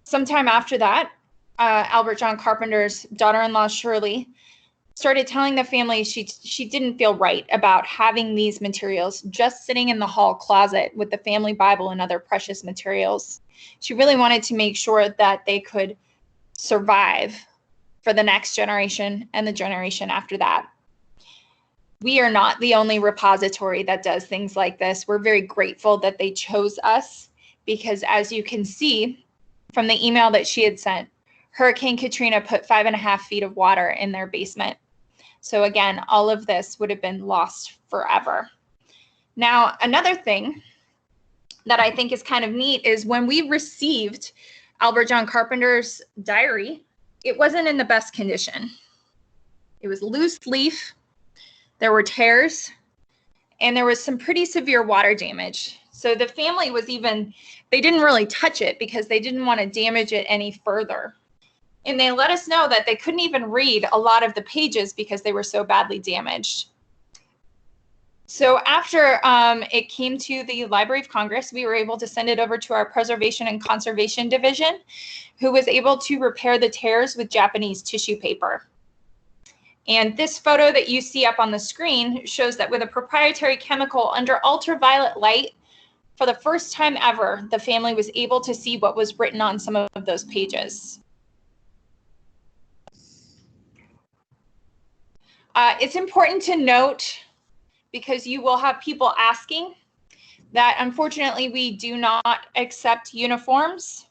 Sometime after that, Albert John Carpenter's daughter-in-law, Shirley, started telling the family she didn't feel right about having these materials just sitting in the hall closet with the family Bible and other precious materials. She really wanted to make sure that they could survive for the next generation and the generation after that. We are not the only repository that does things like this. We're very grateful that they chose us because, as you can see from the email that she had sent, Hurricane Katrina put 5.5 feet of water in their basement. So again, all of this would have been lost forever. Now, another thing that I think is kind of neat is when we received Albert John Carpenter's diary, it wasn't in the best condition. It was loose leaf, there were tears, and there was some pretty severe water damage. So the family was they didn't really touch it because they didn't want to damage it any further. And they let us know that they couldn't even read a lot of the pages because they were so badly damaged. So after it came to the Library of Congress, we were able to send it over to our Preservation and Conservation Division, who was able to repair the tears with Japanese tissue paper. And this photo that you see up on the screen shows that with a proprietary chemical under ultraviolet light, for the first time ever, the family was able to see what was written on some of those pages. It's important to note, because you will have people asking, that unfortunately we do not accept uniforms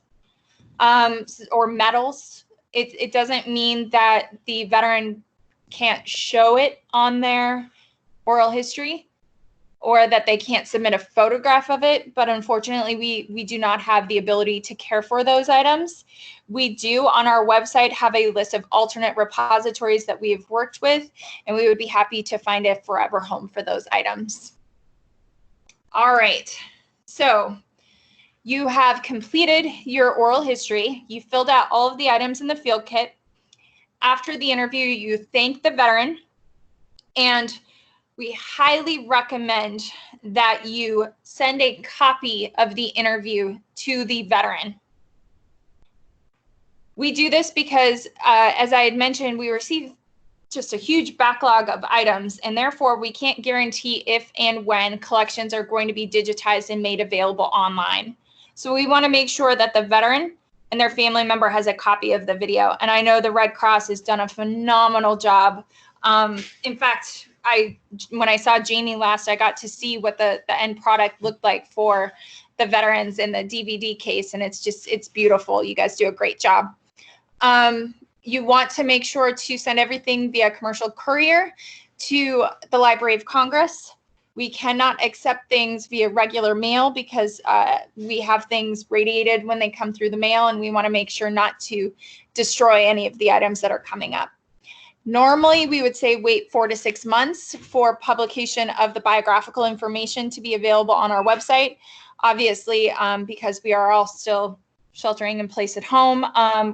or medals. It doesn't mean that the veteran can't show it on their oral history or that they can't submit a photograph of it, but unfortunately we do not have the ability to care for those items. We do on our website have a list of alternate repositories that we have worked with, and we would be happy to find a forever home for those items. All right, so you have completed your oral history. You filled out all of the items in the field kit. After the interview, you thank the veteran, and we highly recommend that you send a copy of the interview to the veteran. We do this because, as I had mentioned, we receive just a huge backlog of items, and therefore we can't guarantee if and when collections are going to be digitized and made available online. So we want to make sure that the veteran and their family member has a copy of the video. And I know the Red Cross has done a phenomenal job. In fact, when I saw Jamie last, I got to see what the end product looked like for the veterans in the DVD case, and it's beautiful. You guys do a great job. You want to make sure to send everything via commercial courier to the Library of Congress. We cannot accept things via regular mail because we have things radiated when they come through the mail, and we want to make sure not to destroy any of the items that are coming up. Normally, we would say wait 4 to 6 months for publication of the biographical information to be available on our website. Obviously, because we are all still sheltering in place at home,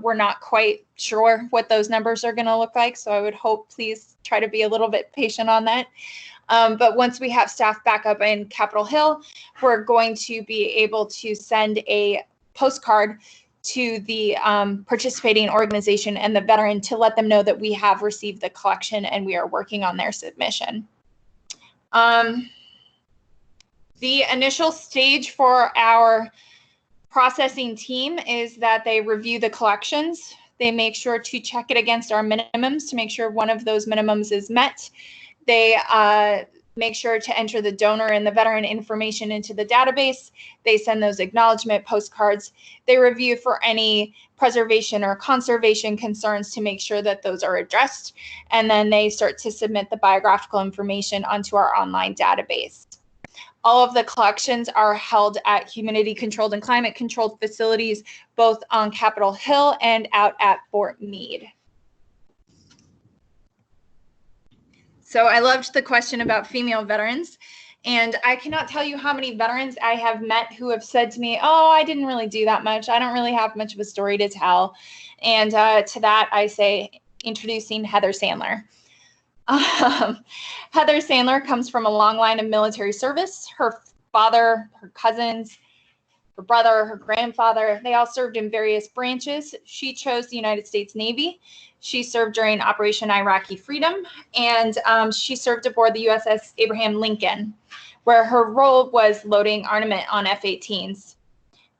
we're not quite sure what those numbers are going to look like. So I would hope, please try to be a little bit patient on that. But once we have staff back up in Capitol Hill, we're going to be able to send a postcard to the participating organization and the veteran to let them know that we have received the collection and we are working on their submission. The initial stage for our processing team is that they review the collections. They make sure to check it against our minimums to make sure one of those minimums is met. They make sure to enter the donor and the veteran information into the database. They send those acknowledgement postcards. They review for any preservation or conservation concerns to make sure that those are addressed. And then they start to submit the biographical information onto our online database. All of the collections are held at humidity-controlled and climate-controlled facilities, both on Capitol Hill and out at Fort Meade. So I loved the question about female veterans, and I cannot tell you how many veterans I have met who have said to me, oh, I didn't really do that much. I don't really have much of a story to tell. And to that, I say, introducing Heather Sandler. Heather Sandler comes from a long line of military service. Her father, her cousins, her brother, her grandfather. They all served in various branches. She chose the United States Navy. She served during Operation Iraqi Freedom, and she served aboard the USS Abraham Lincoln, where her role was loading armament on F-18s.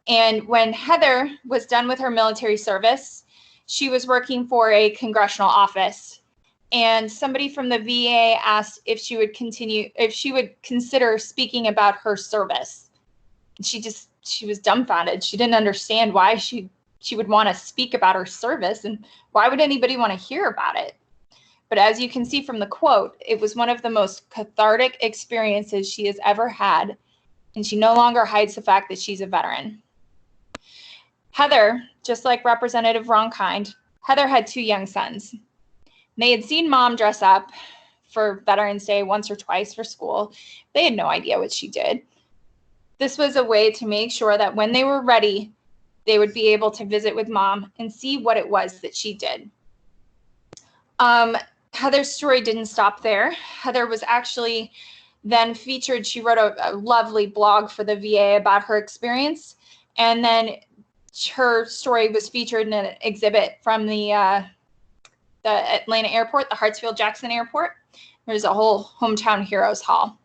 And when Heather was done with her military service, she was working for a congressional office. And somebody from the VA asked if she would consider speaking about her service. She was dumbfounded. She didn't understand why she would want to speak about her service, and why would anybody want to hear about it? But as you can see from the quote, it was one of the most cathartic experiences she has ever had, and she no longer hides the fact that she's a veteran. Heather, just like Representative Ronkind, Heather had 2 young sons. They had seen Mom dress up for Veterans Day once or twice for school. They had no idea what she did. This was a way to make sure that when they were ready, they would be able to visit with Mom and see what it was that she did. Heather's story didn't stop there. Heather was actually then featured. She wrote a lovely blog for the VA about her experience. And then her story was featured in an exhibit from the Atlanta airport, the Hartsfield-Jackson Airport. There's a whole Hometown Heroes Hall.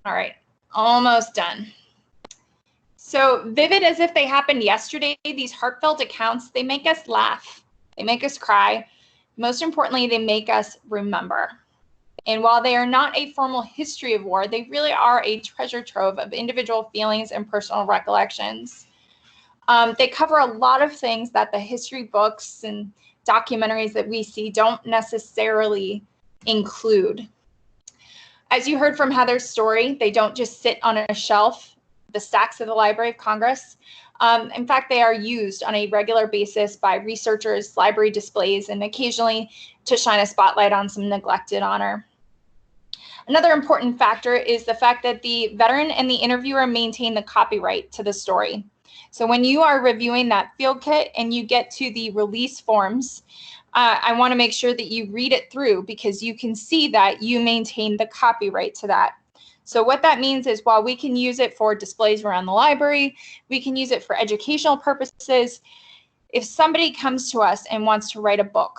All right, almost done. So vivid as if they happened yesterday, these heartfelt accounts, they make us laugh. They make us cry. Most importantly, they make us remember. And while they are not a formal history of war, they really are a treasure trove of individual feelings and personal recollections. They cover a lot of things that the history books and documentaries that we see don't necessarily include. As you heard from Heather's story, they don't just sit on a shelf, the stacks of the Library of Congress. In fact, they are used on a regular basis by researchers, library displays, and occasionally to shine a spotlight on some neglected honor. Another important factor is the fact that the veteran and the interviewer maintain the copyright to the story. So when you are reviewing that field kit and you get to the release forms, I want to make sure that you read it through, because you can see that you maintain the copyright to that. So what that means is, while we can use it for displays around the library, we can use it for educational purposes. If somebody comes to us and wants to write a book,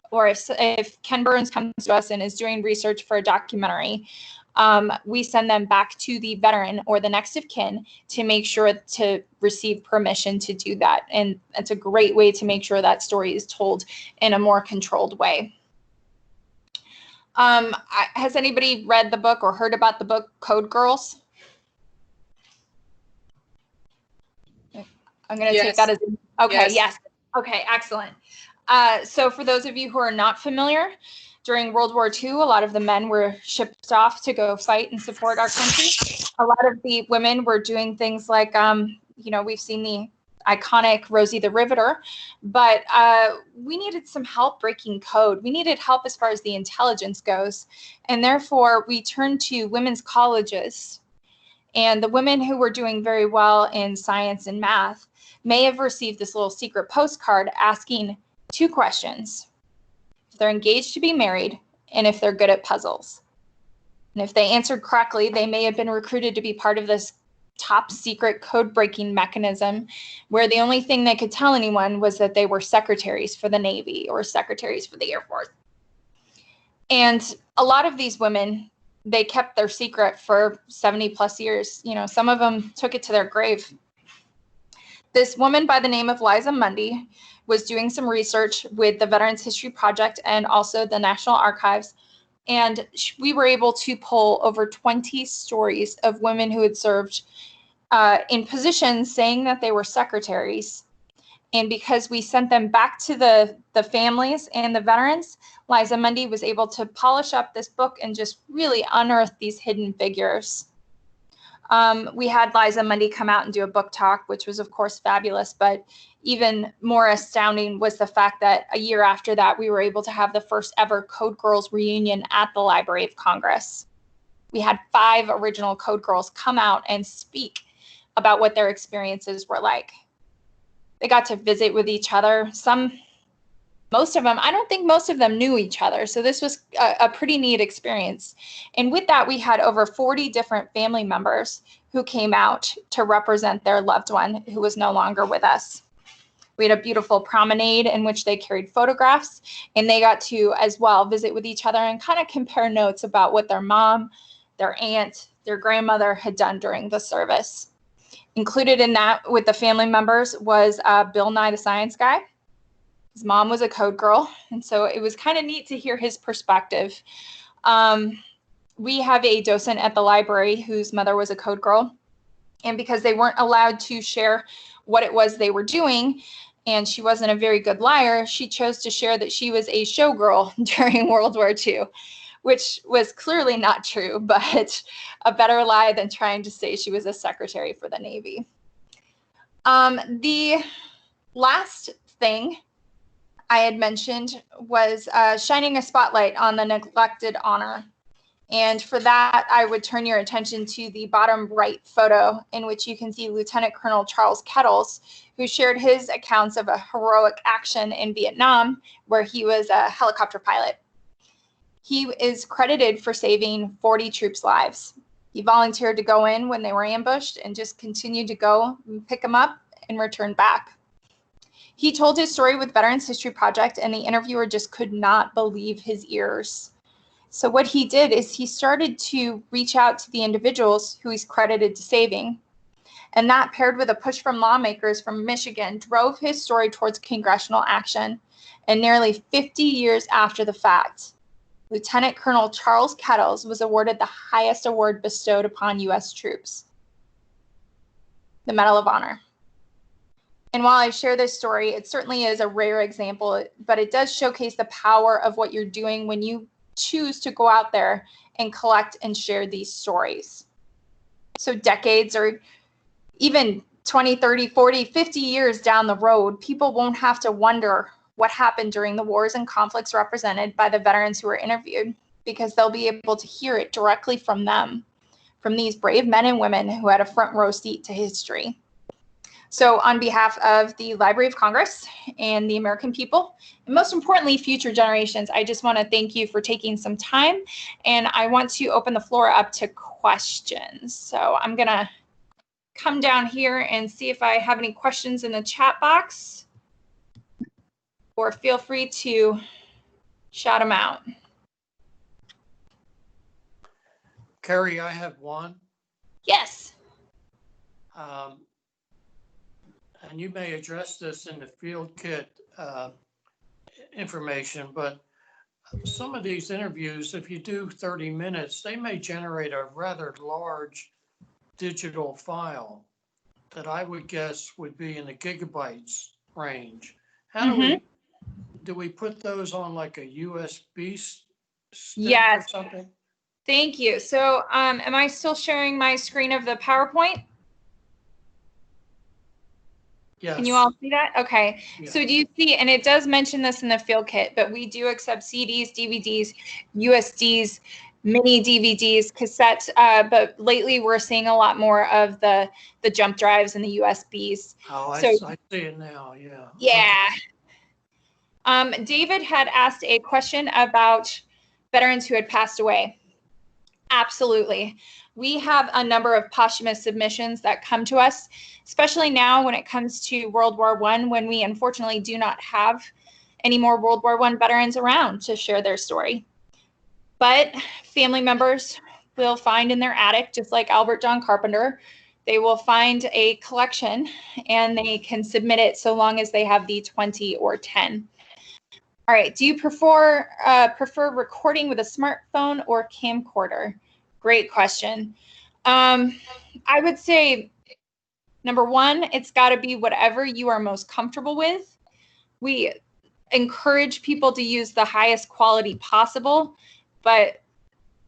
or if Ken Burns comes to us and is doing research for a documentary, we send them back to the veteran or the next of kin to make sure to receive permission to do that. And it's a great way to make sure that story is told in a more controlled way. Has anybody read the book or heard about the book Code Girls? I'm going to take that as, okay, yes. Okay, excellent. So for those of you who are not familiar, during World War II, a lot of the men were shipped off to go fight and support our country. A lot of the women were doing things like, we've seen the iconic Rosie the Riveter, but we needed some help breaking code. We needed help as far as the intelligence goes. And therefore, we turned to women's colleges. And the women who were doing very well in science and math may have received this little secret postcard asking 2 questions. If they're engaged to be married, and if they're good at puzzles. And if they answered correctly, they may have been recruited to be part of this top secret code breaking mechanism, where the only thing they could tell anyone was that they were secretaries for the Navy or secretaries for the Air Force. And a lot of these women, they kept their secret for 70 plus years. Some of them took it to their grave. This woman by the name of Liza Mundy was doing some research with the Veterans History Project and also the National Archives. And we were able to pull over 20 stories of women who had served in positions saying that they were secretaries. And because we sent them back to the families and the veterans, Liza Mundy was able to polish up this book and just really unearth these hidden figures. We had Liza Mundy come out and do a book talk, which was, of course, fabulous. But even more astounding was the fact that a year after that, we were able to have the first ever Code Girls reunion at the Library of Congress. We had 5 original Code Girls come out and speak about what their experiences were like. They got to visit with each other. Some most of them, I don't think most of them knew each other. So this was a pretty neat experience. And with that, we had over 40 different family members who came out to represent their loved one who was no longer with us. We had a beautiful promenade in which they carried photographs, and they got to as well visit with each other and kind of compare notes about what their mom, their aunt, their grandmother had done during the service. Included in that with the family members was Bill Nye the Science Guy. His mom was a code girl, and so it was kind of neat to hear his perspective. We have a docent at the library whose mother was a code girl, and because they weren't allowed to share what it was they were doing, and she wasn't a very good liar, she chose to share that she was a showgirl during World War II, which was clearly not true, but a better lie than trying to say she was a secretary for the Navy. The last thing I had mentioned was shining a spotlight on the neglected honor. And for that, I would turn your attention to the bottom right photo in which you can see Lieutenant Colonel Charles Kettles, who shared his accounts of a heroic action in Vietnam, where he was a helicopter pilot. He is credited for saving 40 troops' lives. He volunteered to go in when they were ambushed and just continued to go and pick them up and return back. He told his story with Veterans History Project, and the interviewer just could not believe his ears. So what he did is he started to reach out to the individuals who he's credited to saving. And that, paired with a push from lawmakers from Michigan, drove his story towards congressional action. And nearly 50 years after the fact, Lieutenant Colonel Charles Kettles was awarded the highest award bestowed upon U.S. troops, the Medal of Honor. And while I share this story, it certainly is a rare example, but it does showcase the power of what you're doing when you choose to go out there and collect and share these stories. So decades or even 20, 30, 40, 50 years down the road, people won't have to wonder what happened during the wars and conflicts represented by the veterans who were interviewed, because they'll be able to hear it directly from them, from these brave men and women who had a front row seat to history. So on behalf of the Library of Congress and the American people, and most importantly, future generations, I just want to thank you for taking some time, and I want to open the floor up to questions. So I'm going to come down here and see if I have any questions in the chat box, or feel free to shout them out. Carrie, I have one. Yes. And you may address this in the field kit information, but some of these interviews, if you do 30 minutes, they may generate a rather large digital file that I would guess would be in the gigabytes range. How do we put those on like a USB stick or something? Thank you. So am I still sharing my screen of the PowerPoint? Yes. Can you all see that? Okay. Yeah. So do you see, and it does mention this in the field kit, but we do accept CDs, DVDs, USDs, mini DVDs, cassettes, but lately we're seeing a lot more of the jump drives and the USBs. Oh, I see it now, yeah. Yeah. David had asked a question about veterans who had passed away. Absolutely. We have a number of posthumous submissions that come to us, especially now when it comes to World War I, when we unfortunately do not have any more World War I veterans around to share their story. But family members will find in their attic, just like Albert John Carpenter, they will find a collection and they can submit it so long as they have the 20 or 10. All right, do you prefer recording with a smartphone or camcorder? Great question. I would say, number one, it's got to be whatever you are most comfortable with. We encourage people to use the highest quality possible, but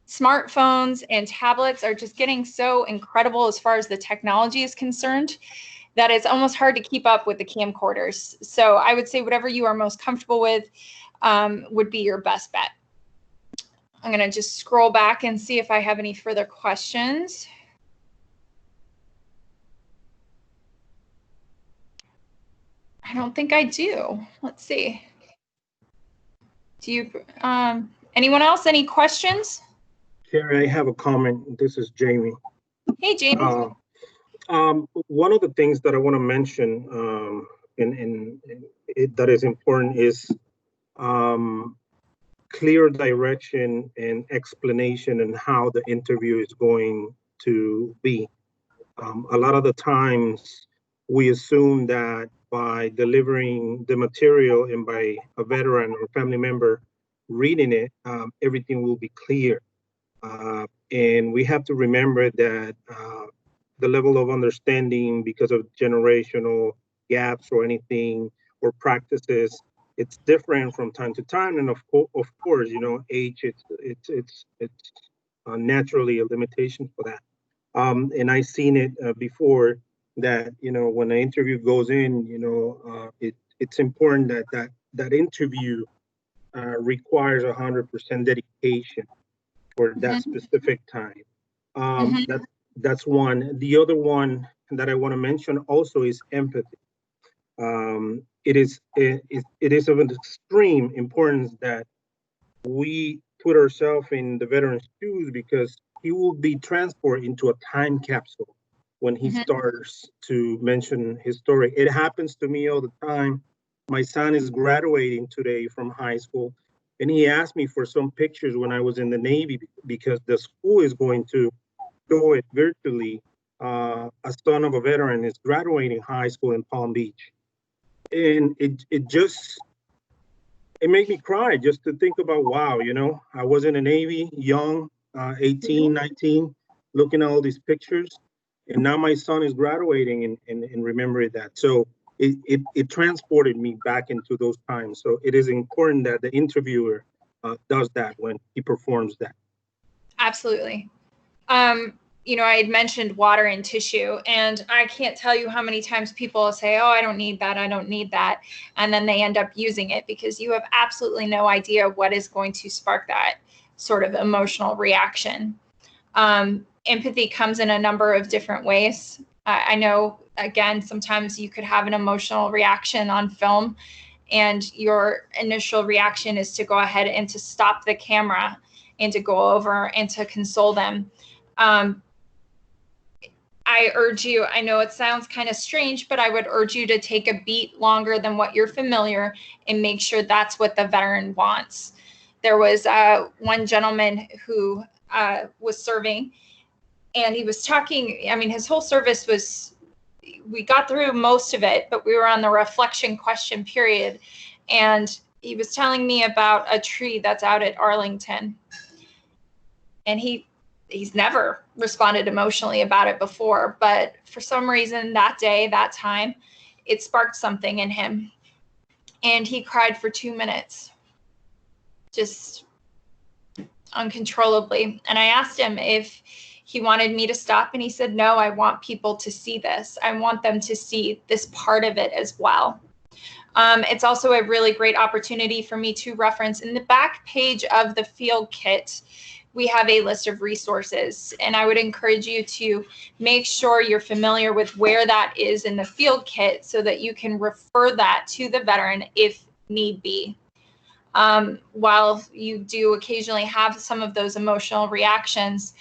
smartphones and tablets are just getting so incredible as far as the technology is concerned that it's almost hard to keep up with the camcorders. So I would say whatever you are most comfortable with would be your best bet. I'm going to just scroll back and see if I have any further questions. I don't think I do. Let's see. Do you, anyone else, any questions? Carrie, I have a comment. This is Jamie. Hey, Jamie. One of the things that I want to mention that is important is clear direction and explanation and how the interview is going to be. A lot of the times we assume that by delivering the material and by a veteran or family member reading it, everything will be clear. And we have to remember that the level of understanding because of generational gaps or anything or practices, it's different from time to time. And of course, you know, age, it's naturally a limitation for that. And I've seen it before that, you know, when an interview goes in, you know, it's important that interview requires 100% dedication for that specific time. That's one. The other one that I want to mention also is empathy. It is of an extreme importance that we put ourselves in the veteran's shoes, because he will be transported into a time capsule when he starts to mention his story. It happens to me all the time. My son is graduating today from high school, and he asked me for some pictures when I was in the Navy, because the school is going to show it virtually. A son of a veteran is graduating high school in Palm Beach. And it made me cry just to think about, wow, you know, I was in the Navy, young, 18, 19, looking at all these pictures. And now my son is graduating and remembering that. So it transported me back into those times. So it is important that the interviewer does that when he performs that. Absolutely. You know, I had mentioned water and tissue, and I can't tell you how many times people say, oh, I don't need that, I don't need that. And then they end up using it because you have absolutely no idea what is going to spark that sort of emotional reaction. Empathy comes in a number of different ways. I know, again, sometimes you could have an emotional reaction on film, and your initial reaction is to go ahead and to stop the camera and to go over and to console them. I urge you, I know it sounds kind of strange, but I would urge you to take a beat longer than what you're familiar and make sure that's what the veteran wants. There was one gentleman who was serving, and he was talking, I mean, his whole service was, we got through most of it, but we were on the reflection question period. And he was telling me about a tree that's out at Arlington. And he's never responded emotionally about it before, but for some reason that day, that time, it sparked something in him. And he cried for 2 minutes, just uncontrollably. And I asked him if he wanted me to stop, and he said, no, I want people to see this. I want them to see this part of it as well. It's also a really great opportunity for me to reference in the back page of the field kit. We have a list of resources, and I would encourage you to make sure you're familiar with where that is in the field kit so that you can refer that to the veteran if need be. While you do occasionally have some of those emotional reactions,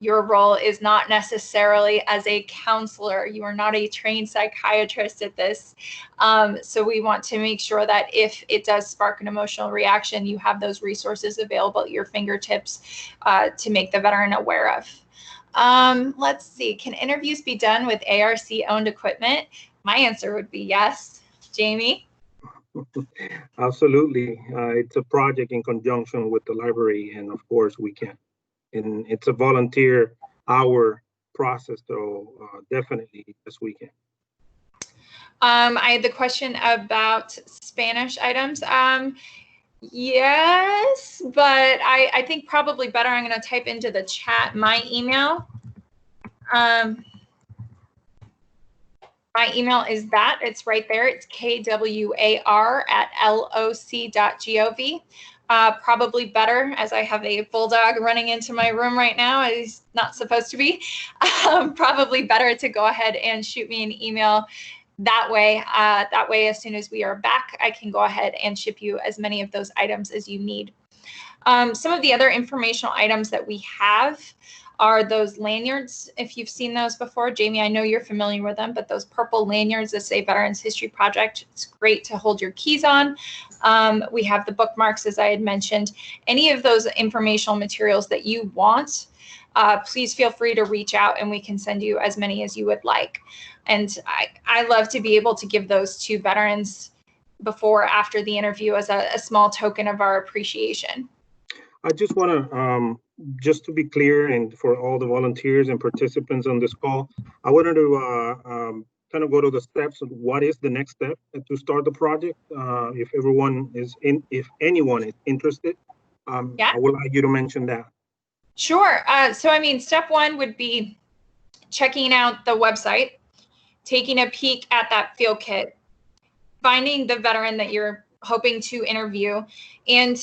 your role is not necessarily as a counselor. You are not a trained psychiatrist at this. So we want to make sure that if it does spark an emotional reaction, you have those resources available at your fingertips to make the veteran aware of. Let's see, can interviews be done with ARC owned equipment? My answer would be yes. Jamie? Absolutely. It's a project in conjunction with the library, and of course we can. And it's a volunteer hour process, so definitely this weekend. I had the question about Spanish items. Yes, but I think probably better I'm going to type into the chat my email. My email is that. It's right there. It's kwar@loc.gov. Probably better, as I have a bulldog running into my room right now. He's not supposed to be. Probably better to go ahead and shoot me an email that way, as soon as we are back, I can go ahead and ship you as many of those items as you need. Some of the other informational items that we have are those lanyards. If you've seen those before, Jamie, I know you're familiar with them, but those purple lanyards that say Veterans History Project, it's great to hold your keys on. We have the bookmarks, as I had mentioned. Any of those informational materials that you want, please feel free to reach out and we can send you as many as you would like. And I love to be able to give those to veterans before or after the interview as a small token of our appreciation. I just want to, just to be clear, and for all the volunteers and participants on this call, I wanted to kind of go to the steps of what is the next step to start the project. If anyone is interested, Yeah. I would like you to mention that. Sure. So, I mean, step one would be checking out the website, taking a peek at that field kit, finding the veteran that you're hoping to interview. And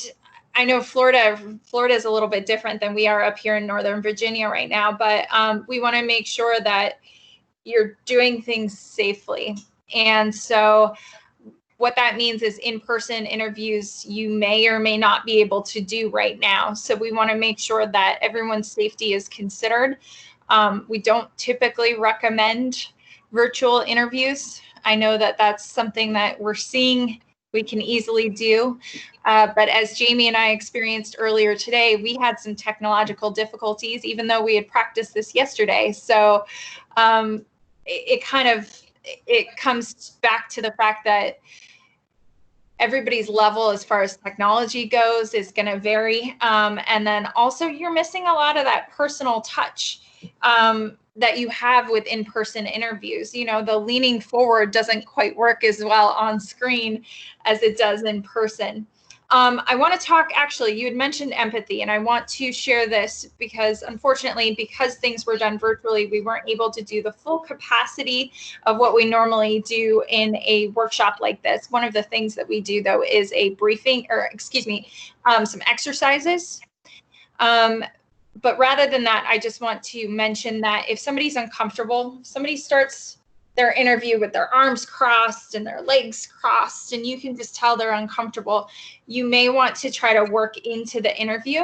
I know Florida is a little bit different than we are up here in Northern Virginia right now, but we want to make sure that you're doing things safely. And so what that means is in-person interviews you may or may not be able to do right now. So we want to make sure that everyone's safety is considered. We don't typically recommend virtual interviews. I know that that's something that we're seeing we can easily do. But as Jamie and I experienced earlier today, we had some technological difficulties, even though we had practiced this yesterday. So it comes back to the fact that everybody's level as far as technology goes is going to vary. And then also you're missing a lot of that personal touch that you have with in-person interviews. You know, the leaning forward doesn't quite work as well on screen as it does in person. I want to talk, actually, you had mentioned empathy, and I want to share this because unfortunately, because things were done virtually, we weren't able to do the full capacity of what we normally do in a workshop like this. One of the things that we do, though, is a briefing, or excuse me, some exercises. But rather than that, I just want to mention that if somebody's uncomfortable, somebody starts their interview with their arms crossed and their legs crossed, and you can just tell they're uncomfortable, you may want to try to work into the interview.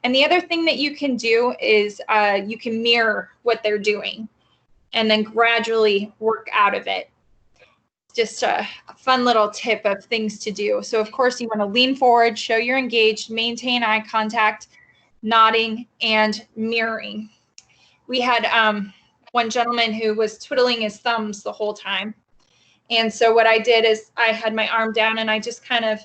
And the other thing that you can do is you can mirror what they're doing and then gradually work out of it. Just a fun little tip of things to do. So of course you want to lean forward, show you're engaged, maintain eye contact, nodding, and mirroring. We had one gentleman who was twiddling his thumbs the whole time. And so what I did is I had my arm down and I just kind of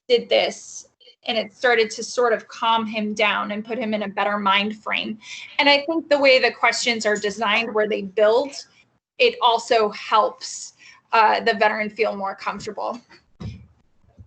did this, and it started to sort of calm him down and put him in a better mind frame. And I think the way the questions are designed, where they build, it also helps the veteran feel more comfortable.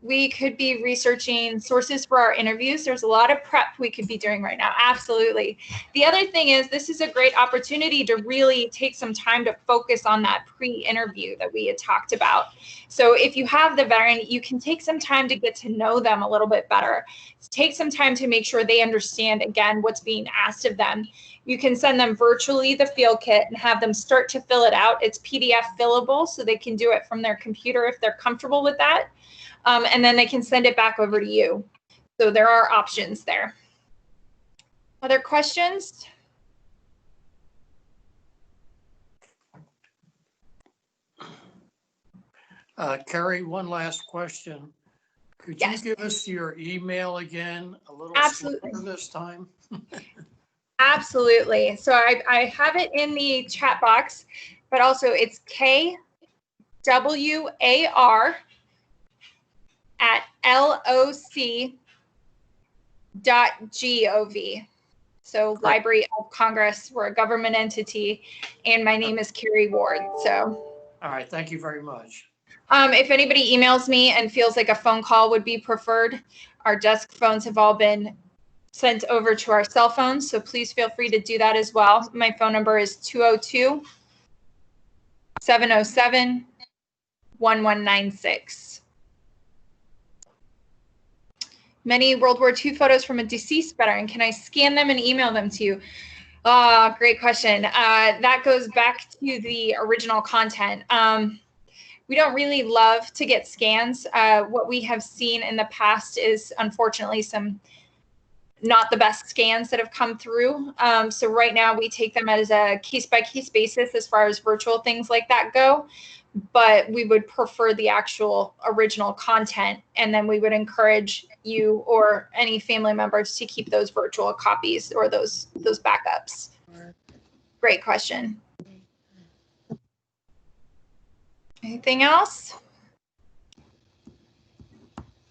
We could be researching sources for our interviews. There's a lot of prep we could be doing right now. Absolutely. The other thing is this is a great opportunity to really take some time to focus on that pre-interview that we had talked about. So if you have the veteran, you can take some time to get to know them a little bit better. Take some time to make sure they understand, again, what's being asked of them. You can send them virtually the field kit and have them start to fill it out. It's PDF fillable, so they can do it from their computer if they're comfortable with that. And then they can send it back over to you. So there are options there. Other questions? Carrie, one last question. Could you give us your email again a little slower this time? Absolutely. So I have it in the chat box, but also it's kwar@loc.gov. So Library of Congress, we're a government entity, and my name is Carrie Ward. So. All right, thank you very much. If anybody emails me and feels like a phone call would be preferred, our desk phones have all been sent over to our cell phones, so please feel free to do that as well. My phone number is 202-707-1196. Many World War II photos from a deceased veteran. Can I scan them and email them to you? Oh, great question. That goes back to the original content. We don't really love to get scans. What we have seen in the past is unfortunately some not the best scans that have come through. So right now we take them as a case-by-case basis as far as virtual things like that go, but we would prefer the actual original content. And then we would encourage you or any family members to keep those virtual copies or those backups. Great question. Anything else?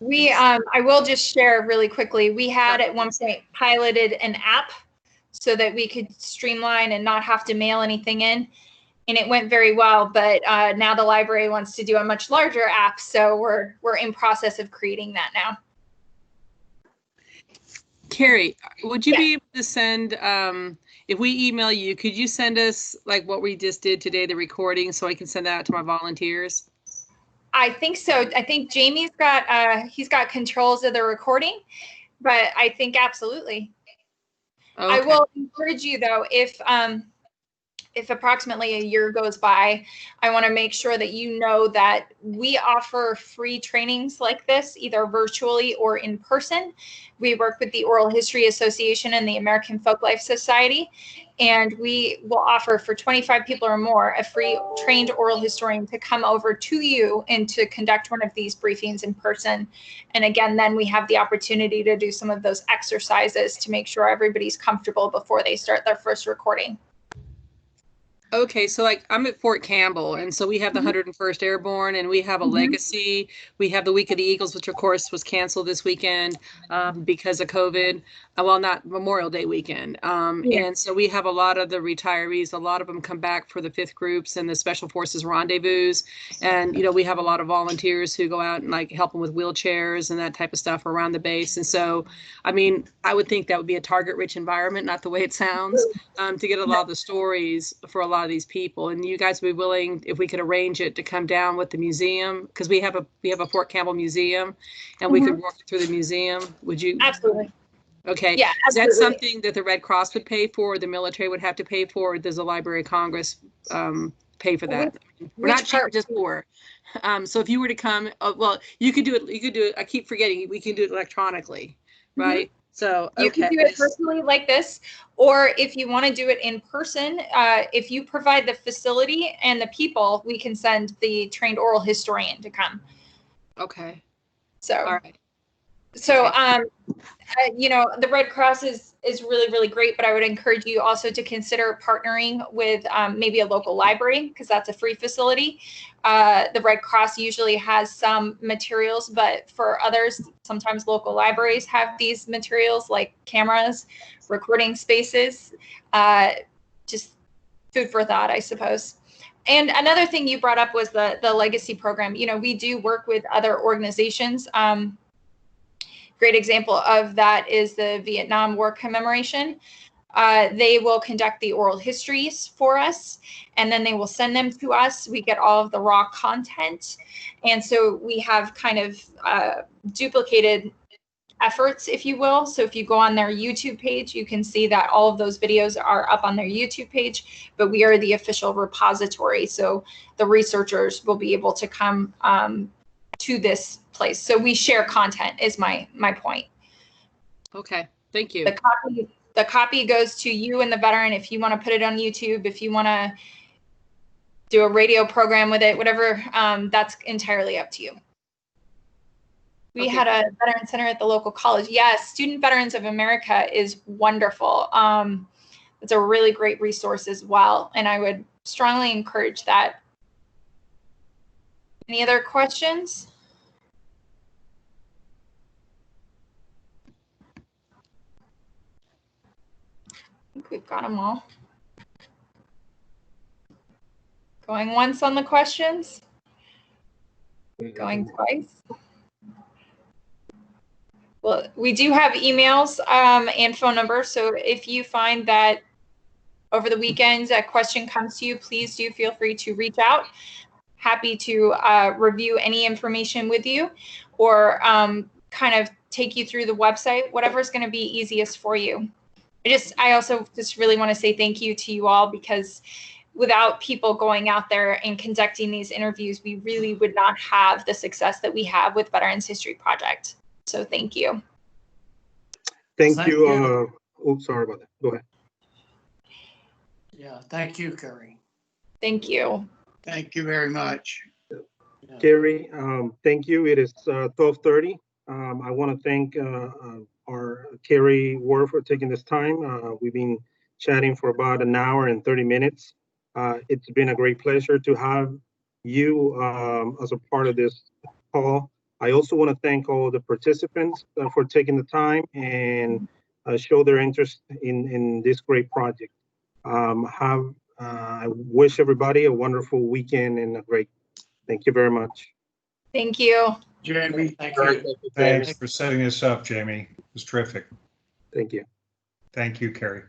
I will just share really quickly. We had at one point piloted an app so that we could streamline and not have to mail anything in. And it went very well, but now the library wants to do a much larger app. So we're in process of creating that now. Carrie, would you be able to send, if we email you, could you send us like what we just did today, the recording, so I can send that out to my volunteers? I think so. I think Jamie's got, he's got controls of the recording, but I think absolutely. Okay. I will encourage you though, if approximately a year goes by, I want to make sure that you know that we offer free trainings like this, either virtually or in person. We work with the Oral History Association and the American Folklife Society, and we will offer for 25 people or more a free trained oral historian to come over to you and to conduct one of these briefings in person. And again, then we have the opportunity to do some of those exercises to make sure everybody's comfortable before they start their first recording. Okay, so like I'm at Fort Campbell, and so we have the 101st Airborne, and we have a legacy. We have the Week of the Eagles, which of course was canceled this weekend because of COVID. Well, not Memorial Day weekend. And so we have a lot of the retirees. A lot of them come back for the 5th groups and the Special Forces rendezvous. And, you know, we have a lot of volunteers who go out and like help them with wheelchairs and that type of stuff around the base. And so, I mean, I would think that would be a target-rich environment, not the way it sounds, to get a lot of the stories for a lot of these people. And you guys would be willing, if we could arrange it, to come down with the museum, because we have a Fort Campbell museum, and we could walk through the museum. Would you? Absolutely. Okay. Yeah, Is that something that the Red Cross would pay for, or the military would have to pay for, or does the Library of Congress pay for that? We're not cheap, just poor. So if you were to come, well, you could do it. You could do it. I keep forgetting. We can do it electronically, right? So you can do it personally like this, or if you want to do it in person, if you provide the facility and the people, we can send the trained oral historian to come. Okay. So. All right. So, you know, the Red Cross is really, really great, but I would encourage you also to consider partnering with maybe a local library, because that's a free facility. The Red Cross usually has some materials, but for others, sometimes local libraries have these materials like cameras, recording spaces, just food for thought, I suppose. And another thing you brought up was the legacy program. You know, we do work with other organizations. Great example of that is the Vietnam War commemoration. They will conduct the oral histories for us, and then they will send them to us. We get all of the raw content. And so we have kind of duplicated efforts, if you will. So if you go on their YouTube page, you can see that all of those videos are up on their YouTube page, but we are the official repository. So the researchers will be able to come to this place. So we share content is my point. Okay, thank you. The copy goes to you and the veteran. If you want to put it on YouTube, if you want to do a radio program with it, whatever, that's entirely up to you. We had a veteran center at the local college. Yes, Student Veterans of America is wonderful. It's a really great resource as well, and I would strongly encourage that. Any other questions? I think we've got them all. Going once on the questions. Going twice. Well, we do have emails and phone numbers. So if you find that over the weekends a question comes to you, please do feel free to reach out. Happy to review any information with you, or kind of take you through the website, whatever is going to be easiest for you. I also just really want to say thank you to you all, because without people going out there and conducting these interviews, we really would not have the success that we have with Veterans History Project. So thank you. Thank you. Oops, sorry about that. Go ahead. Yeah, thank you, Carrie. Thank you. Thank you very much. Yeah. Carrie, thank you. It is 12:30. I want to thank our Carrie Ward for taking this time. We've been chatting for about an hour and 30 minutes. It's been a great pleasure to have you as a part of this call. I also want to thank all the participants for taking the time and show their interest in this great project. I wish everybody a wonderful weekend and a great. Thank you very much. Thank you. Jamie. Thank you. Thanks for setting this up, Jamie. It was terrific. Thank you. Thank you, Carrie.